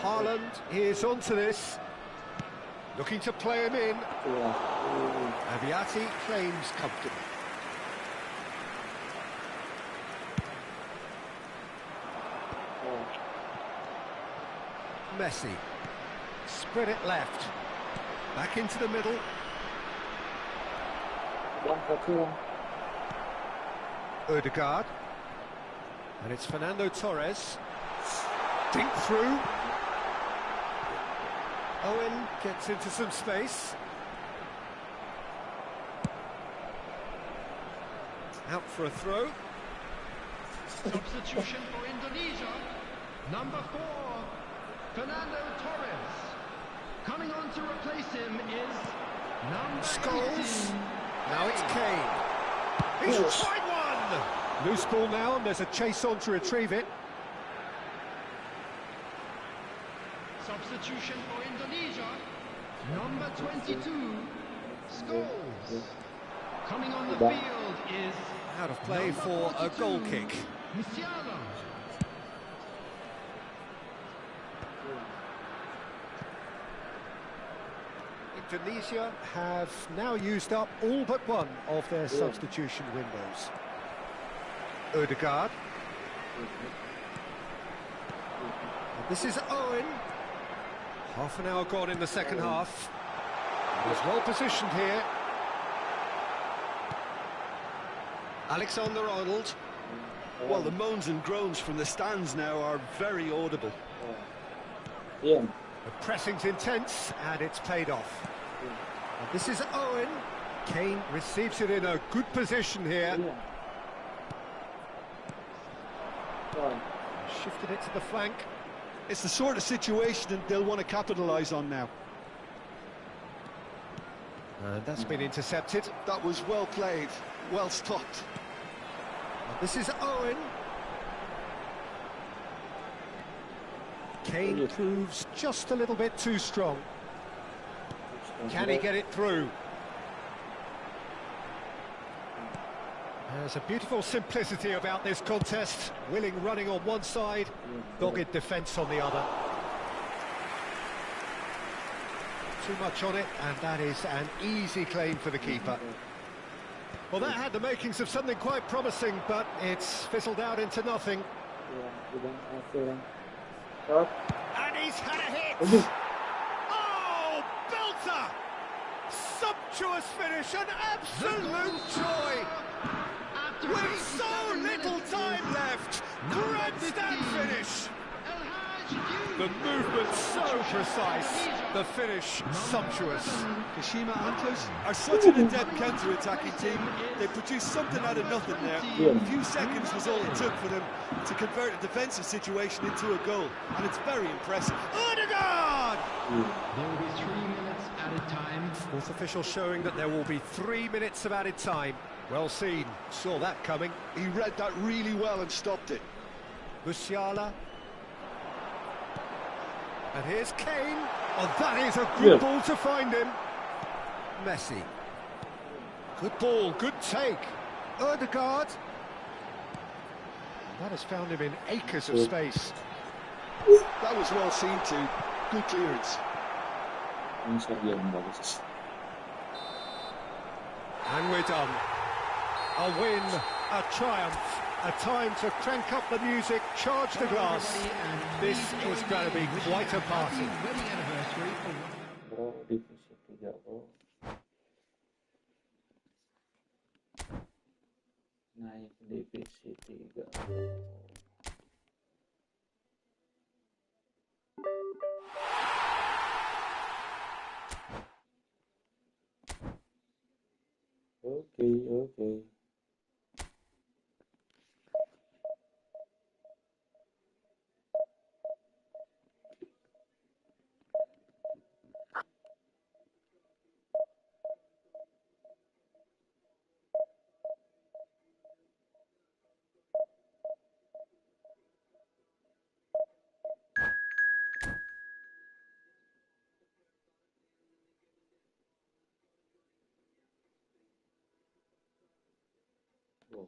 C: Haaland is onto this. Looking to play him in. Aviati claims comfortably. Messi. Spread it left. Back into the middle. Ødegaard. And it's Fernando Torres. Dink through. Owen gets into some space. Out for a throw.
E: Substitution for Indonesia. Number 4, Fernando Torres. Coming on to replace him is number
C: Scholes.
E: 18.
C: Now it's Kane. He's tried one! Loose ball now, and there's a chase on to retrieve it.
E: Substitution for Indonesia. Number 22, Scholes. Coming on the field is
C: Out of play for a goal kick.
E: Musiala.
C: Indonesia have now used up all but one of their substitution windows. Ødegaard. And this is Owen. Half an hour gone in the second half. He's well positioned here. Alexander-Arnold.
D: Well, the moans and groans from the stands now are very audible.
C: The pressing's intense, and it's paid off. And this is Owen. Kane receives it in a good position here. Shifted it to the flank.
D: It's the sort of situation that they'll want to capitalise on now.
C: And that's been intercepted.
D: That was well played, well stopped.
C: And this is Owen. Kane proves just a little bit too strong. Can he get it through? There's a beautiful simplicity about this contest. Willing running on one side, dogged defence on the other. Too much on it, and that is an easy claim for the keeper. Well, that had the makings of something quite promising, but it's fizzled out into nothing. And he's had a hit! Oh, belter! Sumptuous finish, an absolute joy! With so little time left, grandstand finish! The movement so precise, the finish sumptuous.
D: Kashima Antlers are such an adept counter-attacking team. They produced something out of nothing there. A few seconds was all it took for them to convert a defensive situation into a goal, and it's very impressive.
C: Odegaard!
E: There will be 3 minutes added time.
C: Fourth official showing that there will be 3 minutes of added time. Well seen, saw that coming.
D: He read that really well and stopped it.
C: Musiala. And here's Kane. Oh, that is a good ball to find him. Messi. Good ball, good take. Odegaard. That has found him in acres of space.
D: That was well seen too. Good clearance.
C: And we're done. A win, a triumph, a time to crank up the music, charge the glass. This is going to be quite a party.
E: Wedding anniversary for
A: Bro, divisi 3 bro. Naik divisi 3 bro. Okay. Wow.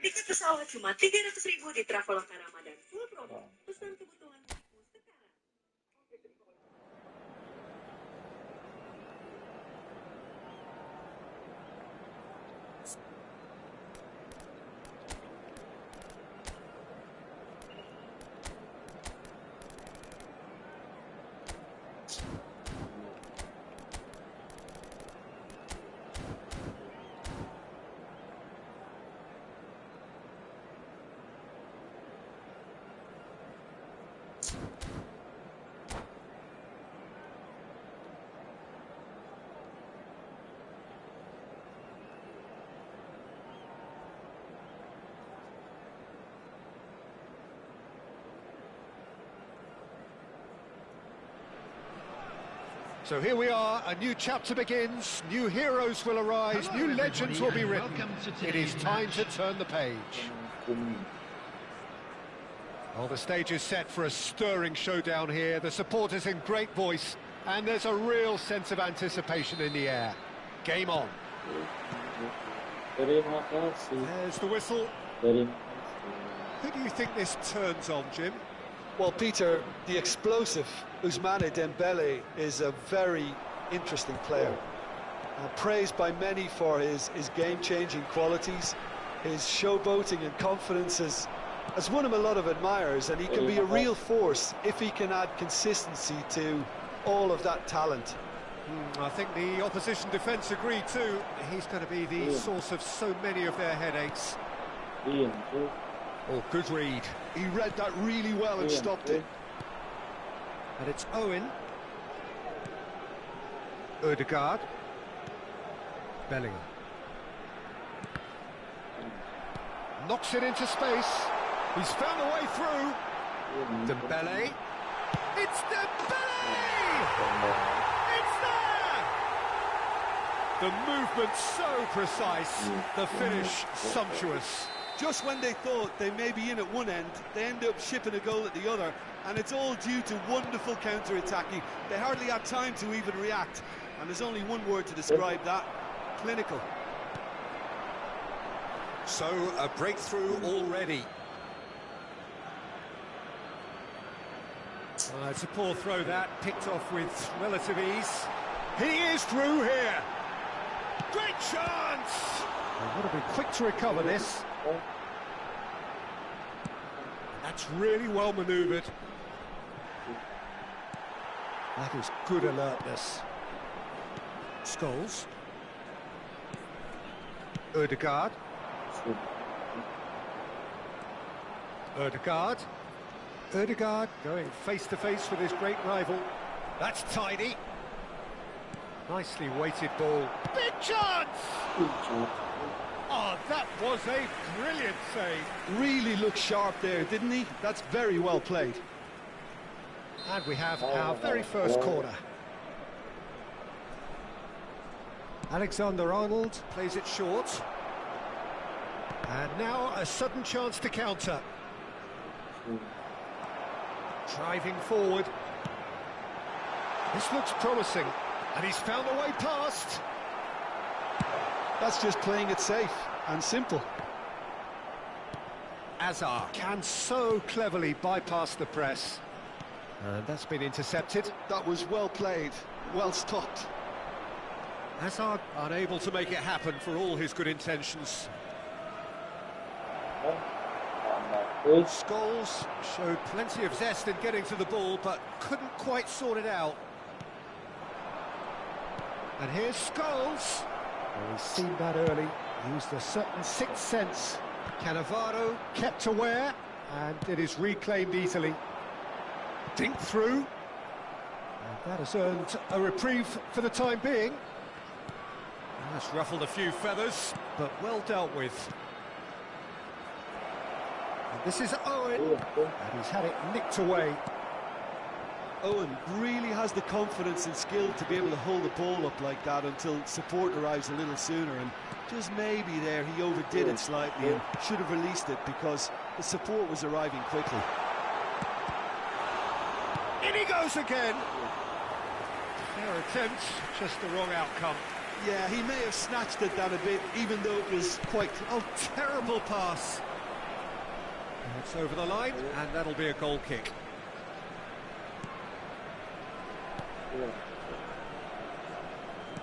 G: Tiket pesawat cuma 300.000 di Traveloka Ramadan full promo. Pesan kebutuhan sekarang.
C: So here we are, a new chapter begins, new heroes will arise,
E: Hello,
C: new legends will be
E: everybody,
C: written.
E: and welcome to
C: It is
E: today's
C: time
E: match.
C: to turn the page. Well, the stage is set for a stirring showdown here. The supporters in great voice, and there's a real sense of anticipation in the air. Game on.
A: Terima kasih.
C: There's the whistle.
A: Terima kasih.
C: Who do you think this turns on, Jim?
D: Well, Peter, the explosive Ousmane Dembele is a very interesting player. Praised by many for his game-changing qualities. His showboating and confidence has won him a lot of admirers, and he can be a real force if he can add consistency to all of that talent.
C: I think the opposition defence agree too. He's going to be the source of so many of their headaches. Oh, good read.
D: He read that really well and stopped it.
C: And it's Owen. Ødegaard. Bellingham. Knocks it into space. He's found a way through. Dembele. It's Dembele! It's there! The movement so precise, the finish sumptuous.
D: Just when they thought they may be in at one end, they end up shipping a goal at the other, and it's all due to wonderful counter-attacking. They hardly had time to even react, and there's only one word to describe that: clinical.
C: So, a breakthrough already. It's a poor throw that, picked off with relative ease. He is through here! Great chance! They've got to be quick to recover this. That's really well manoeuvred. That is good alertness. Scholes. Ødegaard. Ødegaard. Ødegaard going face-to-face with his great rival. That's tidy. Nicely weighted ball. Big chance! Oh, that was a brilliant save.
D: Really looked sharp there, didn't he? That's very well played.
C: And we have our very first corner. Alexander-Arnold plays it short. And now a sudden chance to counter. Driving forward. This looks promising. And he's found a way past.
D: That's just playing it safe and simple.
C: Azar can so cleverly bypass the press. And that's been intercepted.
D: That was well played, well stopped.
C: Hazard unable to make it happen for all his good intentions. Scholes showed plenty of zest in getting to the ball, but couldn't quite sort it out. And here's Scholes. Well, we've seen that early. Used a certain sixth sense. Cannavaro kept aware, and it is reclaimed easily. Dink through. And that has earned a reprieve for the time being. That's ruffled a few feathers, but well dealt with. And this is Owen, and he's had it nicked away.
D: Owen really has the confidence and skill to be able to hold the ball up like that until support arrives a little sooner, and just maybe there he overdid it slightly and should have released it because the support was arriving quickly.
C: In he goes again. Fair attempt, just the wrong outcome.
D: Yeah, he may have snatched it down a bit, even though it was quite...
C: Oh, terrible pass. It's over the line, and that'll be a goal kick.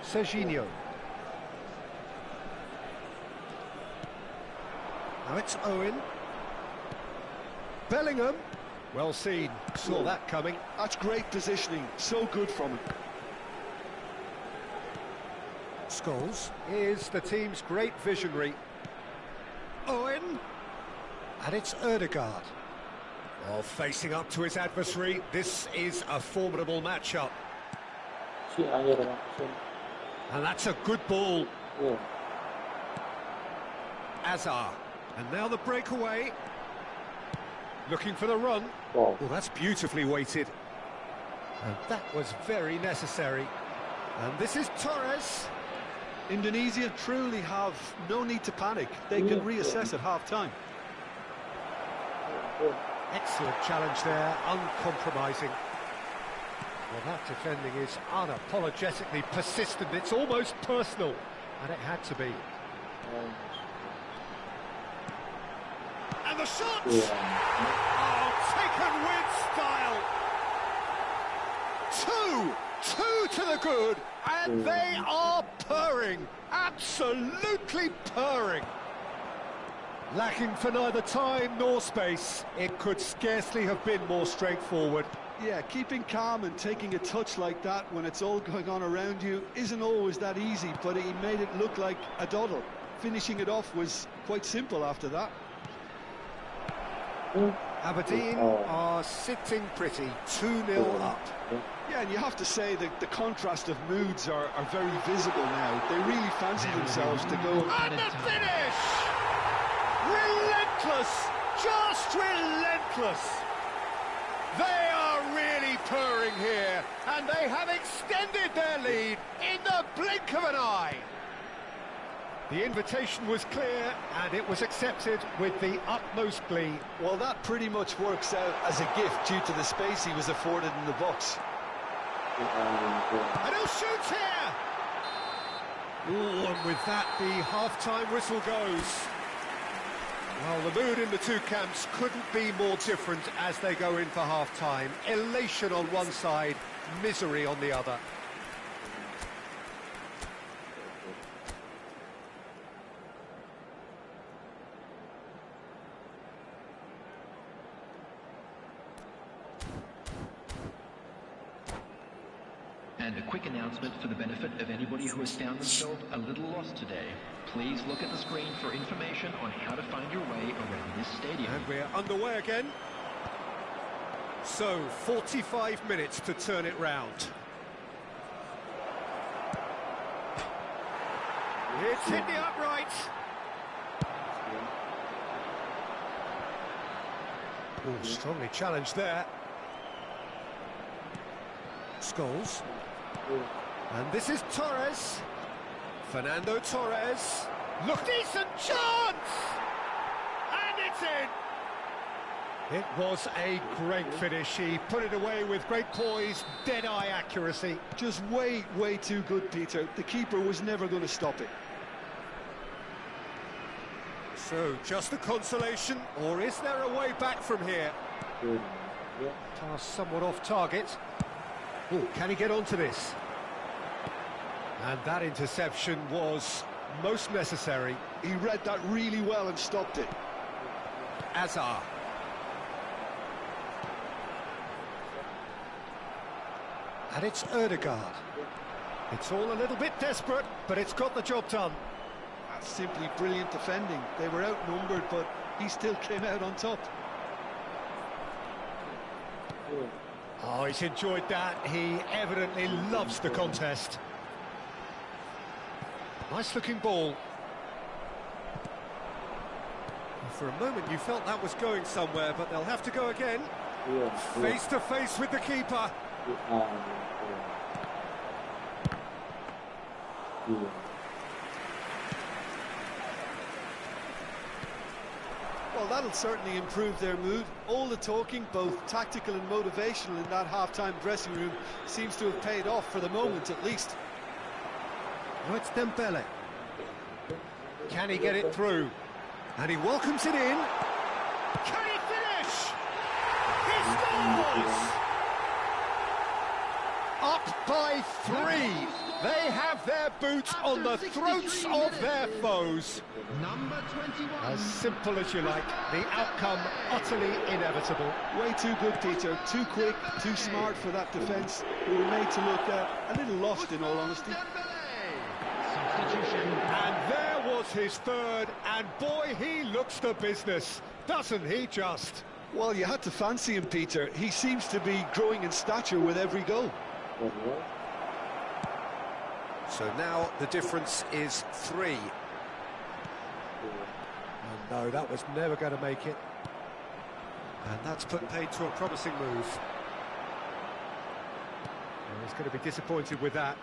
C: Serginho. Now it's Owen. Bellingham. Well seen. Saw that coming.
D: That's great positioning. So good from him.
C: Scholes is the team's great visionary. Owen. And it's Ødegaard. Well, facing up to his adversary, this is a formidable matchup. And that's a good ball. Azar. And now the breakaway. Looking for the run. Well, that's beautifully weighted. And that was very necessary. And this is Torres.
D: Indonesia truly have no need to panic. They can reassess at half-time.
C: Excellent challenge there, uncompromising. Well, that defending is unapologetically persistent. It's almost personal, and it had to be. And the shot! Oh, taken with style! Two to the good, and they are purring, absolutely purring. Lacking for neither time nor space. It could scarcely have been more straightforward.
D: Yeah, keeping calm and taking a touch like that when it's all going on around you isn't always that easy, but he made it look like a doddle. Finishing it off was quite simple after that.
C: Aberdeen are sitting pretty, 2-0 up.
D: Yeah, and you have to say that the contrast of moods are very visible now. They really fancy themselves to go.
C: And the finish! Relentless! Just relentless! They are really purring here, and they have extended their lead in the blink of an eye. The invitation was clear, and it was accepted with the utmost glee.
D: Well, that pretty much works out as a gift due to the space he was afforded in the box.
C: And he'll shoot here! Ooh, and with that, the half-time whistle goes. Well, the mood in the two camps couldn't be more different as they go in for half-time. Elation on one side, misery on the other.
H: And a quick announcement for the benefit of anybody who has found themselves a little lost today. Please look at the screen for information on how to find your way around this stadium.
C: And we're underway again. So, 45 minutes to turn it round. It's hit the upright. Oh, strongly challenged there. Scholes. And this is Torres. Fernando Torres. Look, decent chance! And it's in! It was a great finish. He put it away with great poise, dead-eye accuracy.
D: Just way too good, Peter. The keeper was never going to stop it.
C: So, just a consolation, or is there a way back from here? Pass somewhat off target. Oh, can he get onto this? And that interception was most necessary.
D: He read that really well and stopped it.
C: Azar. And it's Ødegaard. It's all a little bit desperate, but it's got the job done.
D: That's simply brilliant defending. They were outnumbered, but he still came out on top.
C: Oh, he's enjoyed that. He evidently loves the contest. Nice-looking ball. For a moment, you felt that was going somewhere, but they'll have to go again. Face to face with the keeper.
D: Well, that'll certainly improve their mood. All the talking, both tactical and motivational, in that half-time dressing room seems to have paid off for the moment, at least.
C: Now it's Dembele. Can he get it through? And he welcomes it in. Can he finish? He scores! Up by 3. They have their boots on the throats of their foes.
E: Number 21.
C: As simple as you like, the outcome utterly inevitable.
D: Way too good, Peter. Too quick, too smart for that defence. We were made to look a little lost, in all honesty.
E: Substitution.
C: And there was his third, and boy, he looks the business, doesn't he just?
D: Well, you had to fancy him, Peter. He seems to be growing in stature with every goal.
C: So now the difference is 3. Oh no, that was never going to make it. And that's put paid to a promising move. Well, he's going to be disappointed with that.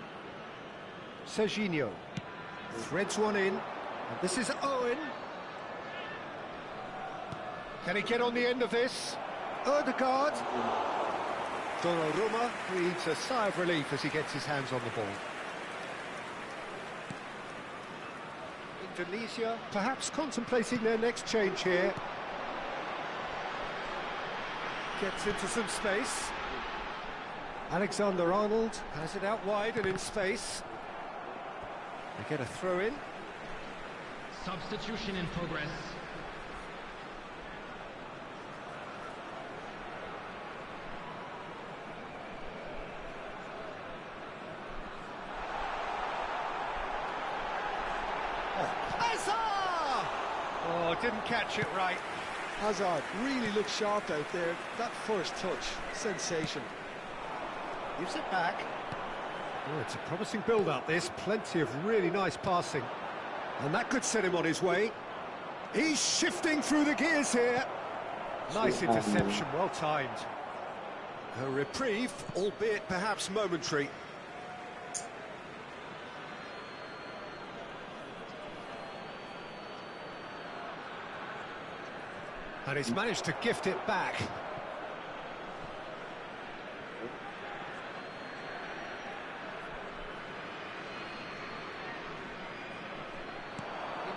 C: Serginho threads one in, and this is Owen. Can he get on the end of this? Ødegaard. Donnarumma breathes a sigh of relief as he gets his hands on the ball. Indonesia perhaps contemplating their next change here. Gets into some space. Alexander-Arnold has it out wide and in space. They get a throw in.
E: Substitution in progress.
C: didn't catch it right.
D: Hazard really looked sharp out there. That first touch, sensation.
C: Gives it back. Oh, it's a promising build-up, this. Plenty of really nice passing. And that could set him on his way. He's shifting through the gears here. Nice interception, well timed. A reprieve, albeit perhaps momentary. And he's managed to gift it back.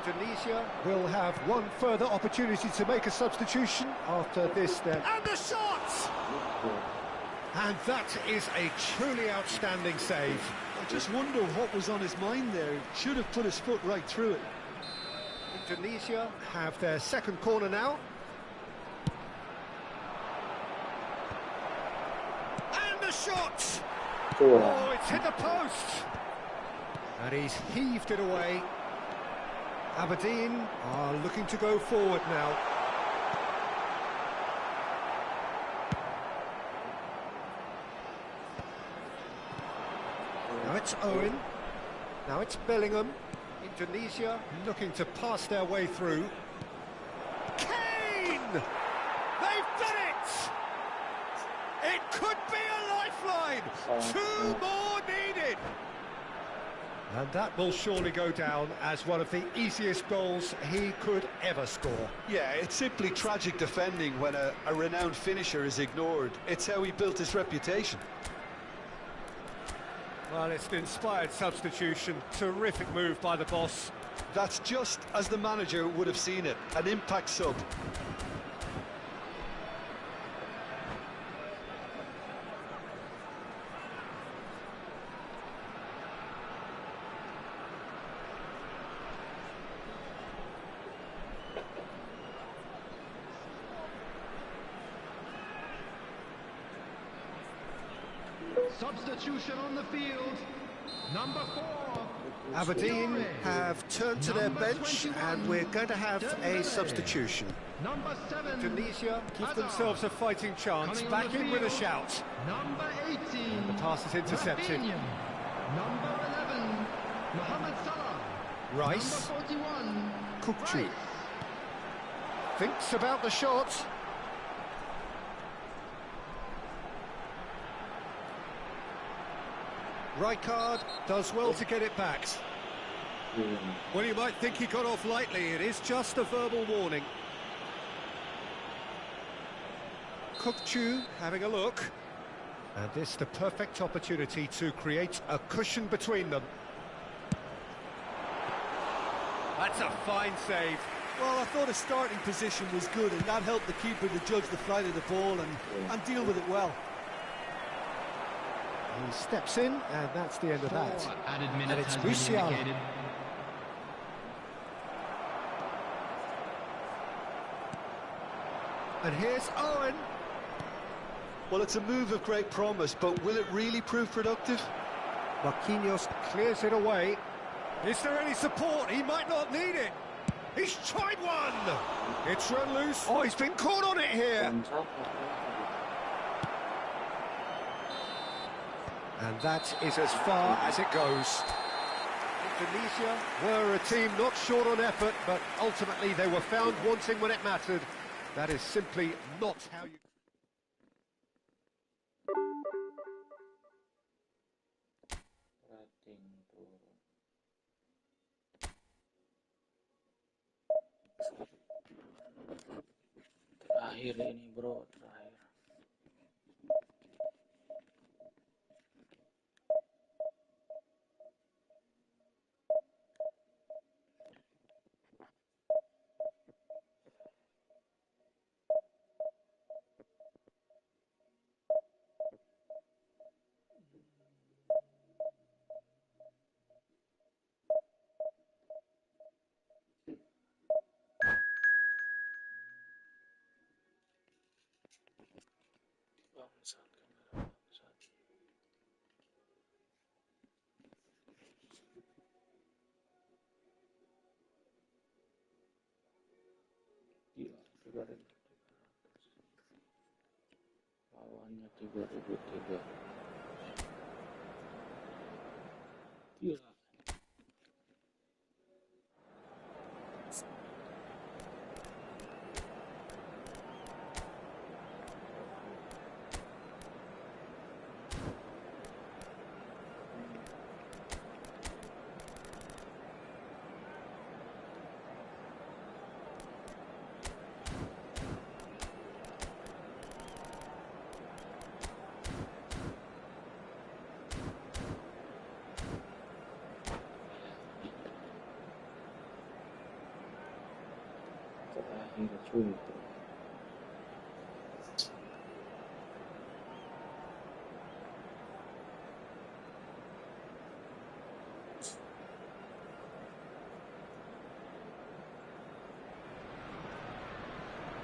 C: Indonesia will have one further opportunity to make a substitution after this then. And the shot! And that is a truly outstanding save.
D: I just wonder what was on his mind there. Should have put his foot right through it.
C: Indonesia have their second corner now. And the shot! Oh, it's hit the post! And he's heaved it away. Aberdeen are looking to go forward now. Now it's Owen. Now it's Bellingham. Indonesia looking to pass their way through. Kane! They've done it! It could be a lifeline! 2 more needed! And that will surely go down as one of the easiest goals he could ever score.
D: Yeah, it's simply tragic defending when a renowned finisher is ignored. It's how he built his reputation.
C: Well, it's an inspired substitution. Terrific move by the boss.
D: That's just as the manager would have seen it. An impact sub.
E: Substitution on the field. Number 4.
C: Aberdeen have turned to their bench and we're going to have a substitution.
E: Number 7.
C: Indonesia give themselves a fighting chance. Back in with a shout.
E: Number 18.
C: The pass is intercepted.
E: Number 11. Mohamed Salah.
C: Rice.
E: Number 41.
C: Kukcu. Thinks about the shot. Rijkaard does well to get it back. Well, you might think he got off lightly. It is just a verbal warning. Kukcu having a look. And this the perfect opportunity to create a cushion between them. That's a fine save.
D: Well, I thought his starting position was good, and that helped the keeper to judge the flight of the ball and deal with it well.
C: He steps in, and that's the end of that.
E: Added
C: And
E: minute
C: it's
E: has been
C: Musiala.
E: indicated.
C: And here's Owen.
D: Well, it's a move of great promise, but will it really prove productive?
C: Marquinhos clears it away. Is there any support? He might not need it. He's tried one. It's run loose. Oh, he's been caught on it here. And that is as far as it goes. Indonesia were a team not short on effort, but ultimately they were found wanting when it mattered. That is simply not how you...
A: Terakhir ini bro, terakhir. 2003. Gila. Terakhir sulit.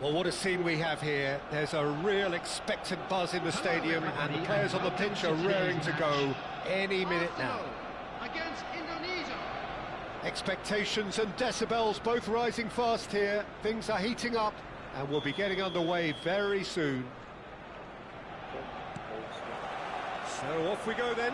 C: Well, what a scene we have here. There's a real expectant buzz in the stadium, and the players on the pitch are raring to go any minute now.
E: Against Indonesia.
C: Expectations and decibels both rising fast here. Things are heating up, and we'll be getting underway very soon. So off we go then.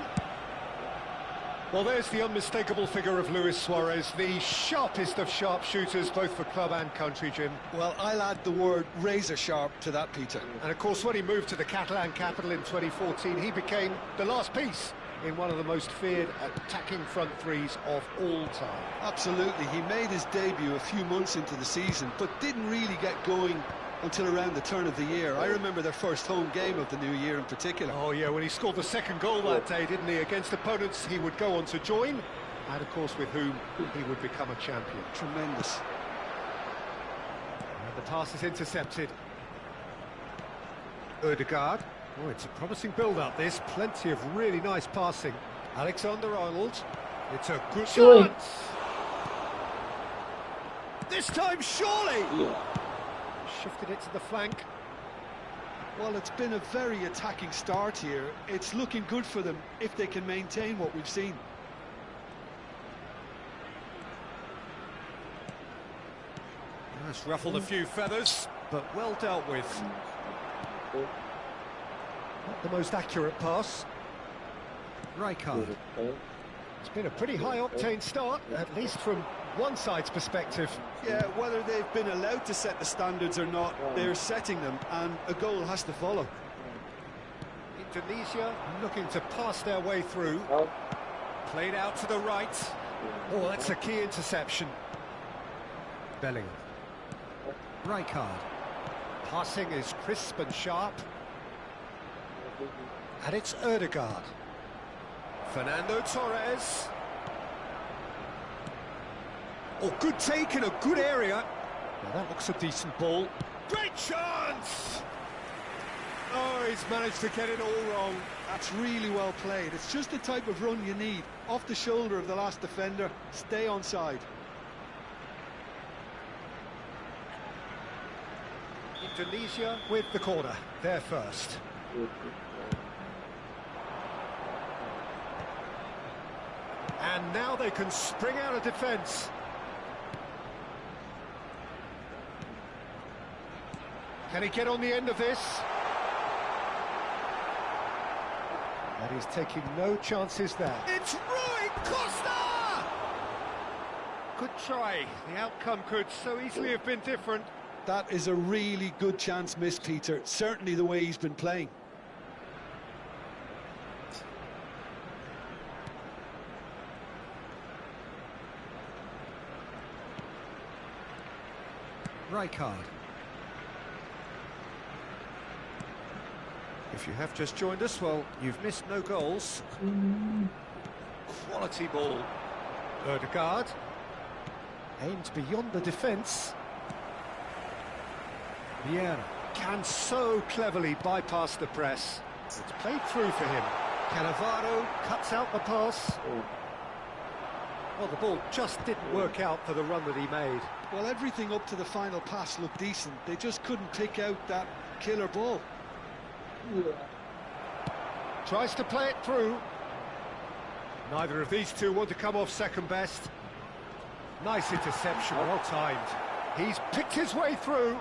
C: Well, there's the unmistakable figure of Luis Suarez, the sharpest of sharpshooters, both for club and country, Jim.
D: Well, I'll add the word razor sharp to that, Peter.
C: And of course, when he moved to the Catalan capital in 2014, he became the last piece in one of the most feared attacking front threes of all time.
D: Absolutely. He made his debut a few months into the season, but didn't really get going until around the turn of the year. I remember their first home game of the new year in particular.
C: Oh yeah, when he scored the second goal that day, didn't he? Against opponents he would go on to join, and of course with whom he would become a champion.
D: Tremendous.
C: And the pass is intercepted. Ødegaard. Oh, it's a promising build-up, this. Plenty of really nice passing. Alexander-Arnold. It's a good chance. This time, surely!
A: Yeah.
C: Shifted it to the flank.
D: Well, it's been a very attacking start here. It's looking good for them if they can maintain what we've seen.
C: That's ruffled a few feathers, but well dealt with. Not the most accurate pass. Rijkaard. It's been a pretty high-octane start, at least from one side's perspective.
D: Yeah, whether they've been allowed to set the standards or not, they're setting them, and a goal has to follow.
C: Indonesia looking to pass their way through. Played out to the right. Oh, that's a key interception. Bellingham. Rijkaard. Passing is crisp and sharp. And it's Ødegaard. Fernando Torres. Oh, good take in a good area. Now that looks a decent ball. Great chance! Oh, he's managed to get it all wrong.
D: That's really well played. It's just the type of run you need. Off the shoulder of the last defender, stay onside.
C: Indonesia with the corner. They're first. And now they can spring out of defence. Can he get on the end of this? And he's taking no chances there. It's Rui Costa! Good try. The outcome could so easily have been different.
D: That is a really good chance missed, Peter. Certainly the way he's been playing.
C: Rijkaard. If you have just joined us, well, you've missed no goals. Quality ball. Ødegaard. Aimed beyond the defence. Vieira can so cleverly bypass the press. It's played through for him. Cannavaro cuts out the pass. Well, the ball just didn't work out for the run that he made.
D: Well, everything up to the final pass looked decent. They just couldn't pick out that killer ball.
C: Tries to play it through. Neither of these two want to come off second best. Nice interception, well timed. He's picked his way through.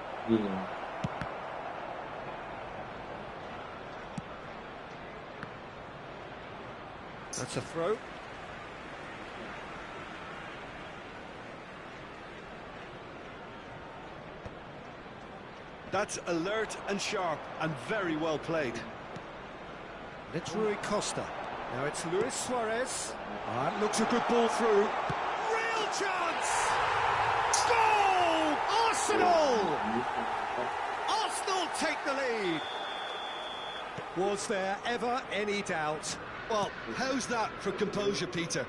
C: That's a throw.
D: That's alert and sharp and very well played.
C: And it's Rui Costa. Now it's Luis Suarez. It looks a good ball through. Real chance! Goal! Arsenal! Arsenal take the lead. Was there ever any doubt?
D: Well, how's that for composure, Peter?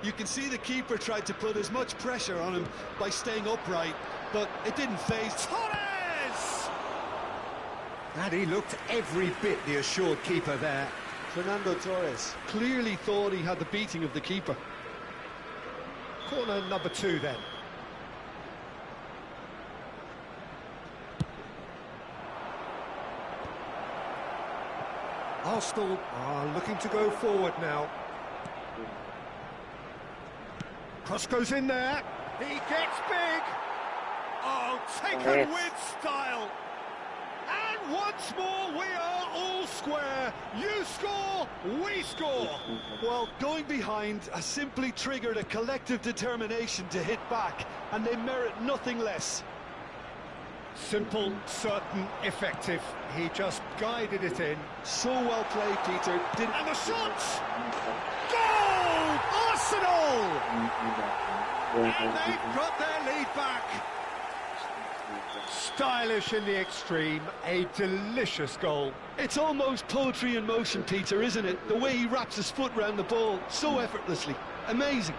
D: You can see the keeper tried to put as much pressure on him by staying upright, but it didn't faze
C: Torres! And he looked every bit the assured keeper there.
D: Fernando Torres clearly thought he had the beating of the keeper.
C: Corner number 2 then. Arsenal are looking to go forward now. Cross goes in there. He gets big. Oh, taken with style. And once more we are all square. You score, we score.
D: Well, going behind has simply triggered a collective determination to hit back, and they merit nothing less.
C: Simple, certain, effective. He just guided it in.
D: So well played, Peter.
C: And the shot! Goal! Arsenal! And they've got their lead back. Stylish in the extreme, a delicious goal.
D: It's almost poetry in motion, Peter, isn't it? The way he wraps his foot round the ball so effortlessly. Amazing.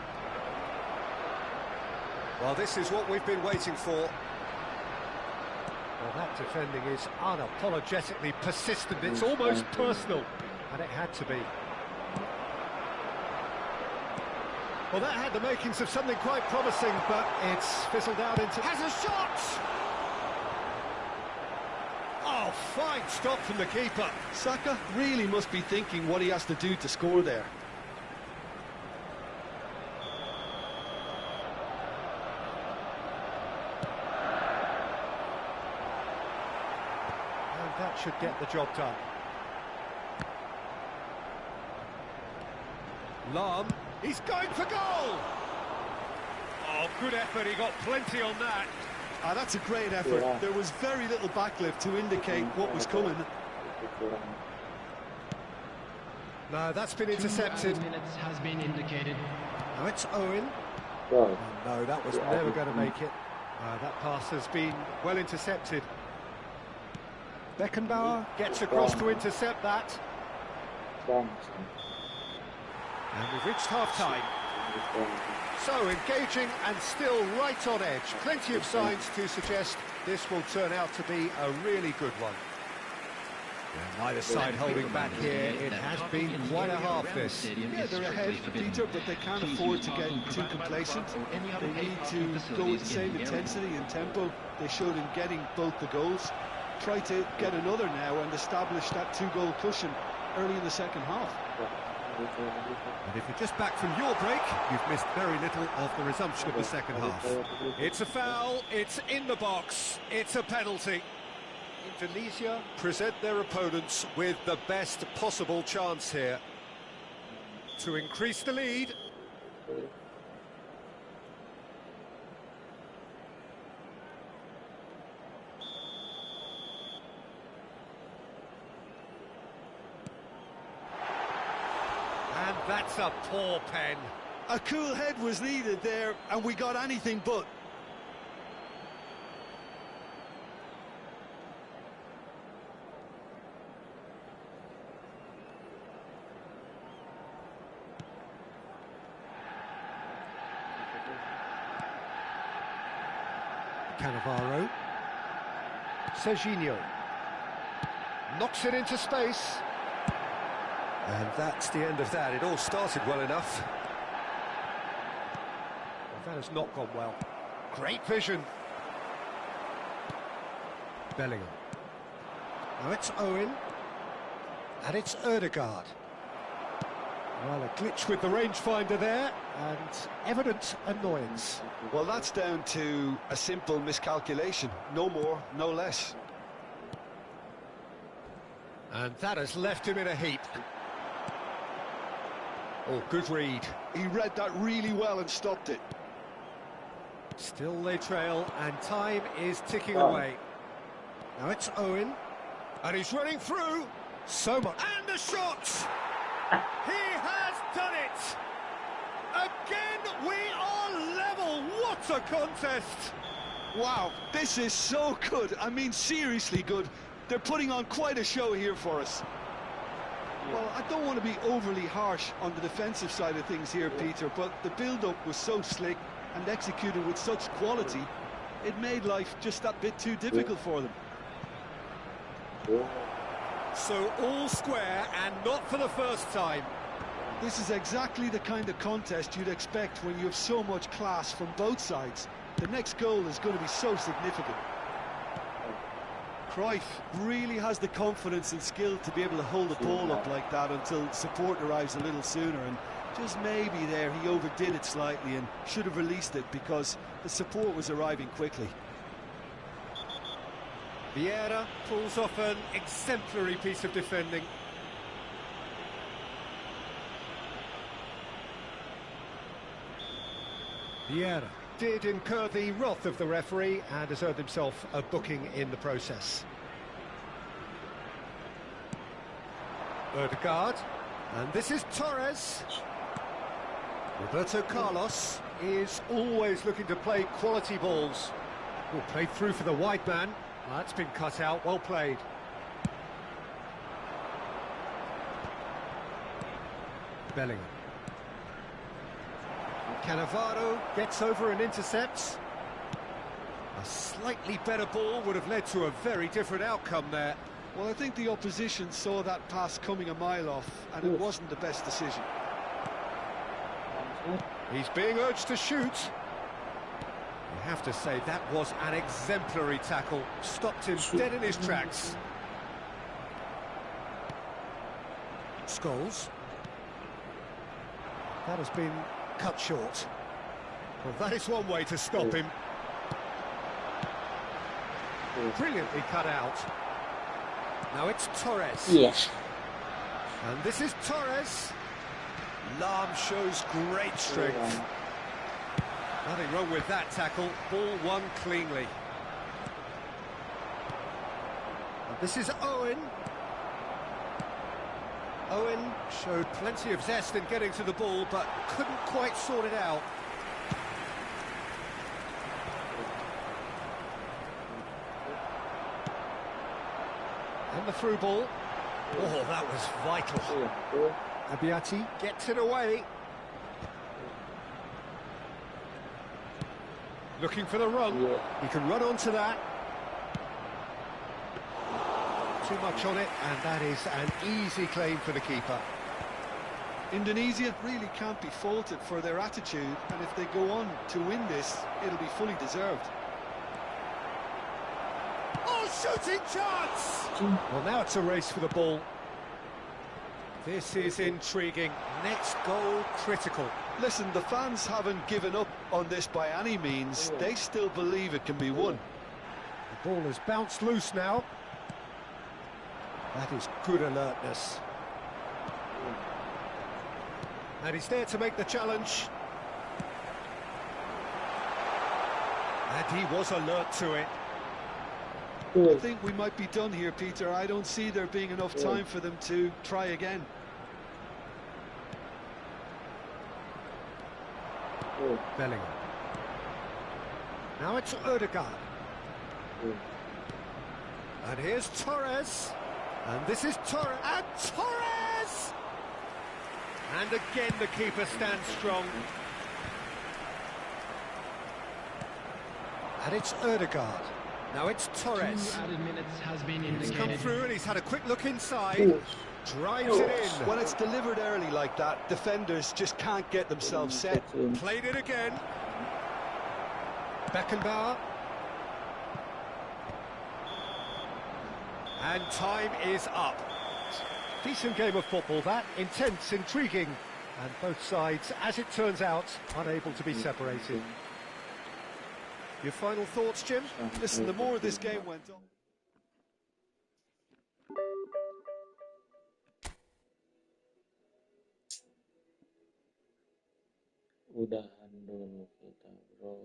C: Well, this is what we've been waiting for. Well, that defending is unapologetically persistent. It's almost personal, and it had to be. Well, that had the makings of something quite promising, but it's fizzled out into... Has a shot! Oh, fine stop from the keeper.
D: Saka really must be thinking what he has to do to score there.
C: That should get the job done. Lam, he's going for goal! Oh, good effort, he got plenty on that.
D: That's a great effort. There was very little backlift to indicate what was coming.
C: No, that's been intercepted.
E: 2 minutes has been indicated.
C: Now it's Owen. Oh, no, that was never going to make it. That pass has been well intercepted. Beckenbauer gets across to intercept that. And we've reached half-time. So, engaging and still right on edge. Plenty of signs to suggest this will turn out to be a really good one. And neither side holding back here. It has been quite a half, this.
D: Yeah, they're ahead, Peter, but they can't afford to get too complacent. They need to go with the same intensity and tempo they showed in getting both the goals. Try to get another now and establish that 2-goal cushion early in the second half.
C: And if you're just back from your break, you've missed very little of the resumption of the second half. It's a foul, it's in the box, it's a penalty. Indonesia present their opponents with the best possible chance here to increase the lead. And that's a poor pen.
D: A cool head was needed there, and we got anything but.
C: Cannavaro. Serginho. Knocks it into space. And that's the end of that. It all started well enough. Well, that has not gone well. Great vision. Bellingham. Now it's Owen. And it's Ødegaard. Well, a glitch with the rangefinder there, and evident annoyance.
D: Well, that's down to a simple miscalculation. No more, no less.
C: And that has left him in a heap. Oh, good read.
D: He read that really well and stopped it.
C: Still they trail, and time is ticking away. Now it's Owen, and he's running through. So much. And the shot! He has done it! Again, we are level. What a contest!
D: Wow, this is so good. I mean, seriously good. They're putting on quite a show here for us. Well, I don't want to be overly harsh on the defensive side of things here, Peter, but the build-up was so slick and executed with such quality, it made life just that bit too difficult for them.
C: So all square, and not for the first time.
D: This is exactly the kind of contest you'd expect when you have so much class from both sides. The next goal is going to be so significant. Cruyff really has the confidence and skill to be able to hold the ball up like that until support arrives a little sooner, and just maybe there he overdid it slightly and should have released it because the support was arriving quickly.
C: Vieira pulls off an exemplary piece of defending. Vieira did incur the wrath of the referee and has earned himself a booking in the process. Odegaard, and this is Torres. Roberto Carlos is always looking to play quality balls. Oh, played through for the wide man. That's been cut out, well played. Bellingham. Cannavaro gets over and intercepts. A slightly better ball would have led to a very different outcome there.
D: Well, I think the opposition saw that pass coming a mile off, and it wasn't the best decision.
C: He's being urged to shoot. You have to say that was an exemplary tackle. Stopped him dead in his tracks. Scholes. That has been cut short. Well, that is one way to stop him. Brilliantly cut out. Now it's Torres.
A: Yes.
C: And this is Torres. Lahm shows great strength. Nothing wrong with that tackle. Ball won cleanly. And this is Owen. Owen showed plenty of zest in getting to the ball, but couldn't quite sort it out. And the through ball. Oh, that was vital. Abiati gets it away. Looking for the run. He can run onto that. Too much on it, and that is an easy claim for the keeper.
D: Indonesia really can't be faulted for their attitude, and if they go on to win this, it'll be fully deserved.
C: Oh, shooting chance! Well, now it's a race for the ball. This is intriguing. Next goal critical.
D: Listen, the fans haven't given up on this by any means. They still believe it can be won.
C: The ball has bounced loose now. That is good alertness. And he's there to make the challenge. And he was alert to it.
D: I think we might be done here, Peter. I don't see there being enough time for them to try again.
C: Bellingham. Now it's Odegaard. And here's Torres. And this is Torres. And Torres! And again the keeper stands strong. And it's Odegaard. Now it's Torres.
E: 2 added minutes has been
C: He's come
E: indicated.
C: through and he's had a quick look inside. Drives it in.
D: When it's delivered early like that, defenders just can't get themselves set.
C: Played it again. Beckenbauer. And time is up. Decent game of football, that. Intense, intriguing. And both sides, as it turns out, unable to be separated. Your final thoughts, Jim?
D: Listen, the more this game went on...
A: udahan dulu kita bro.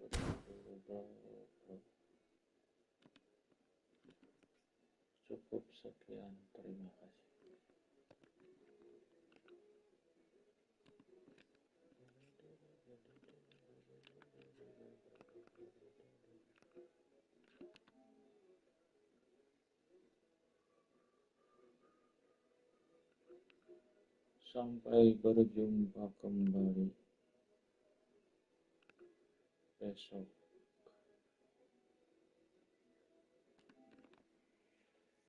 A: Sudah dulu bro. Cukup sekian, terima kasih. Sampai berjumpa kembali besok.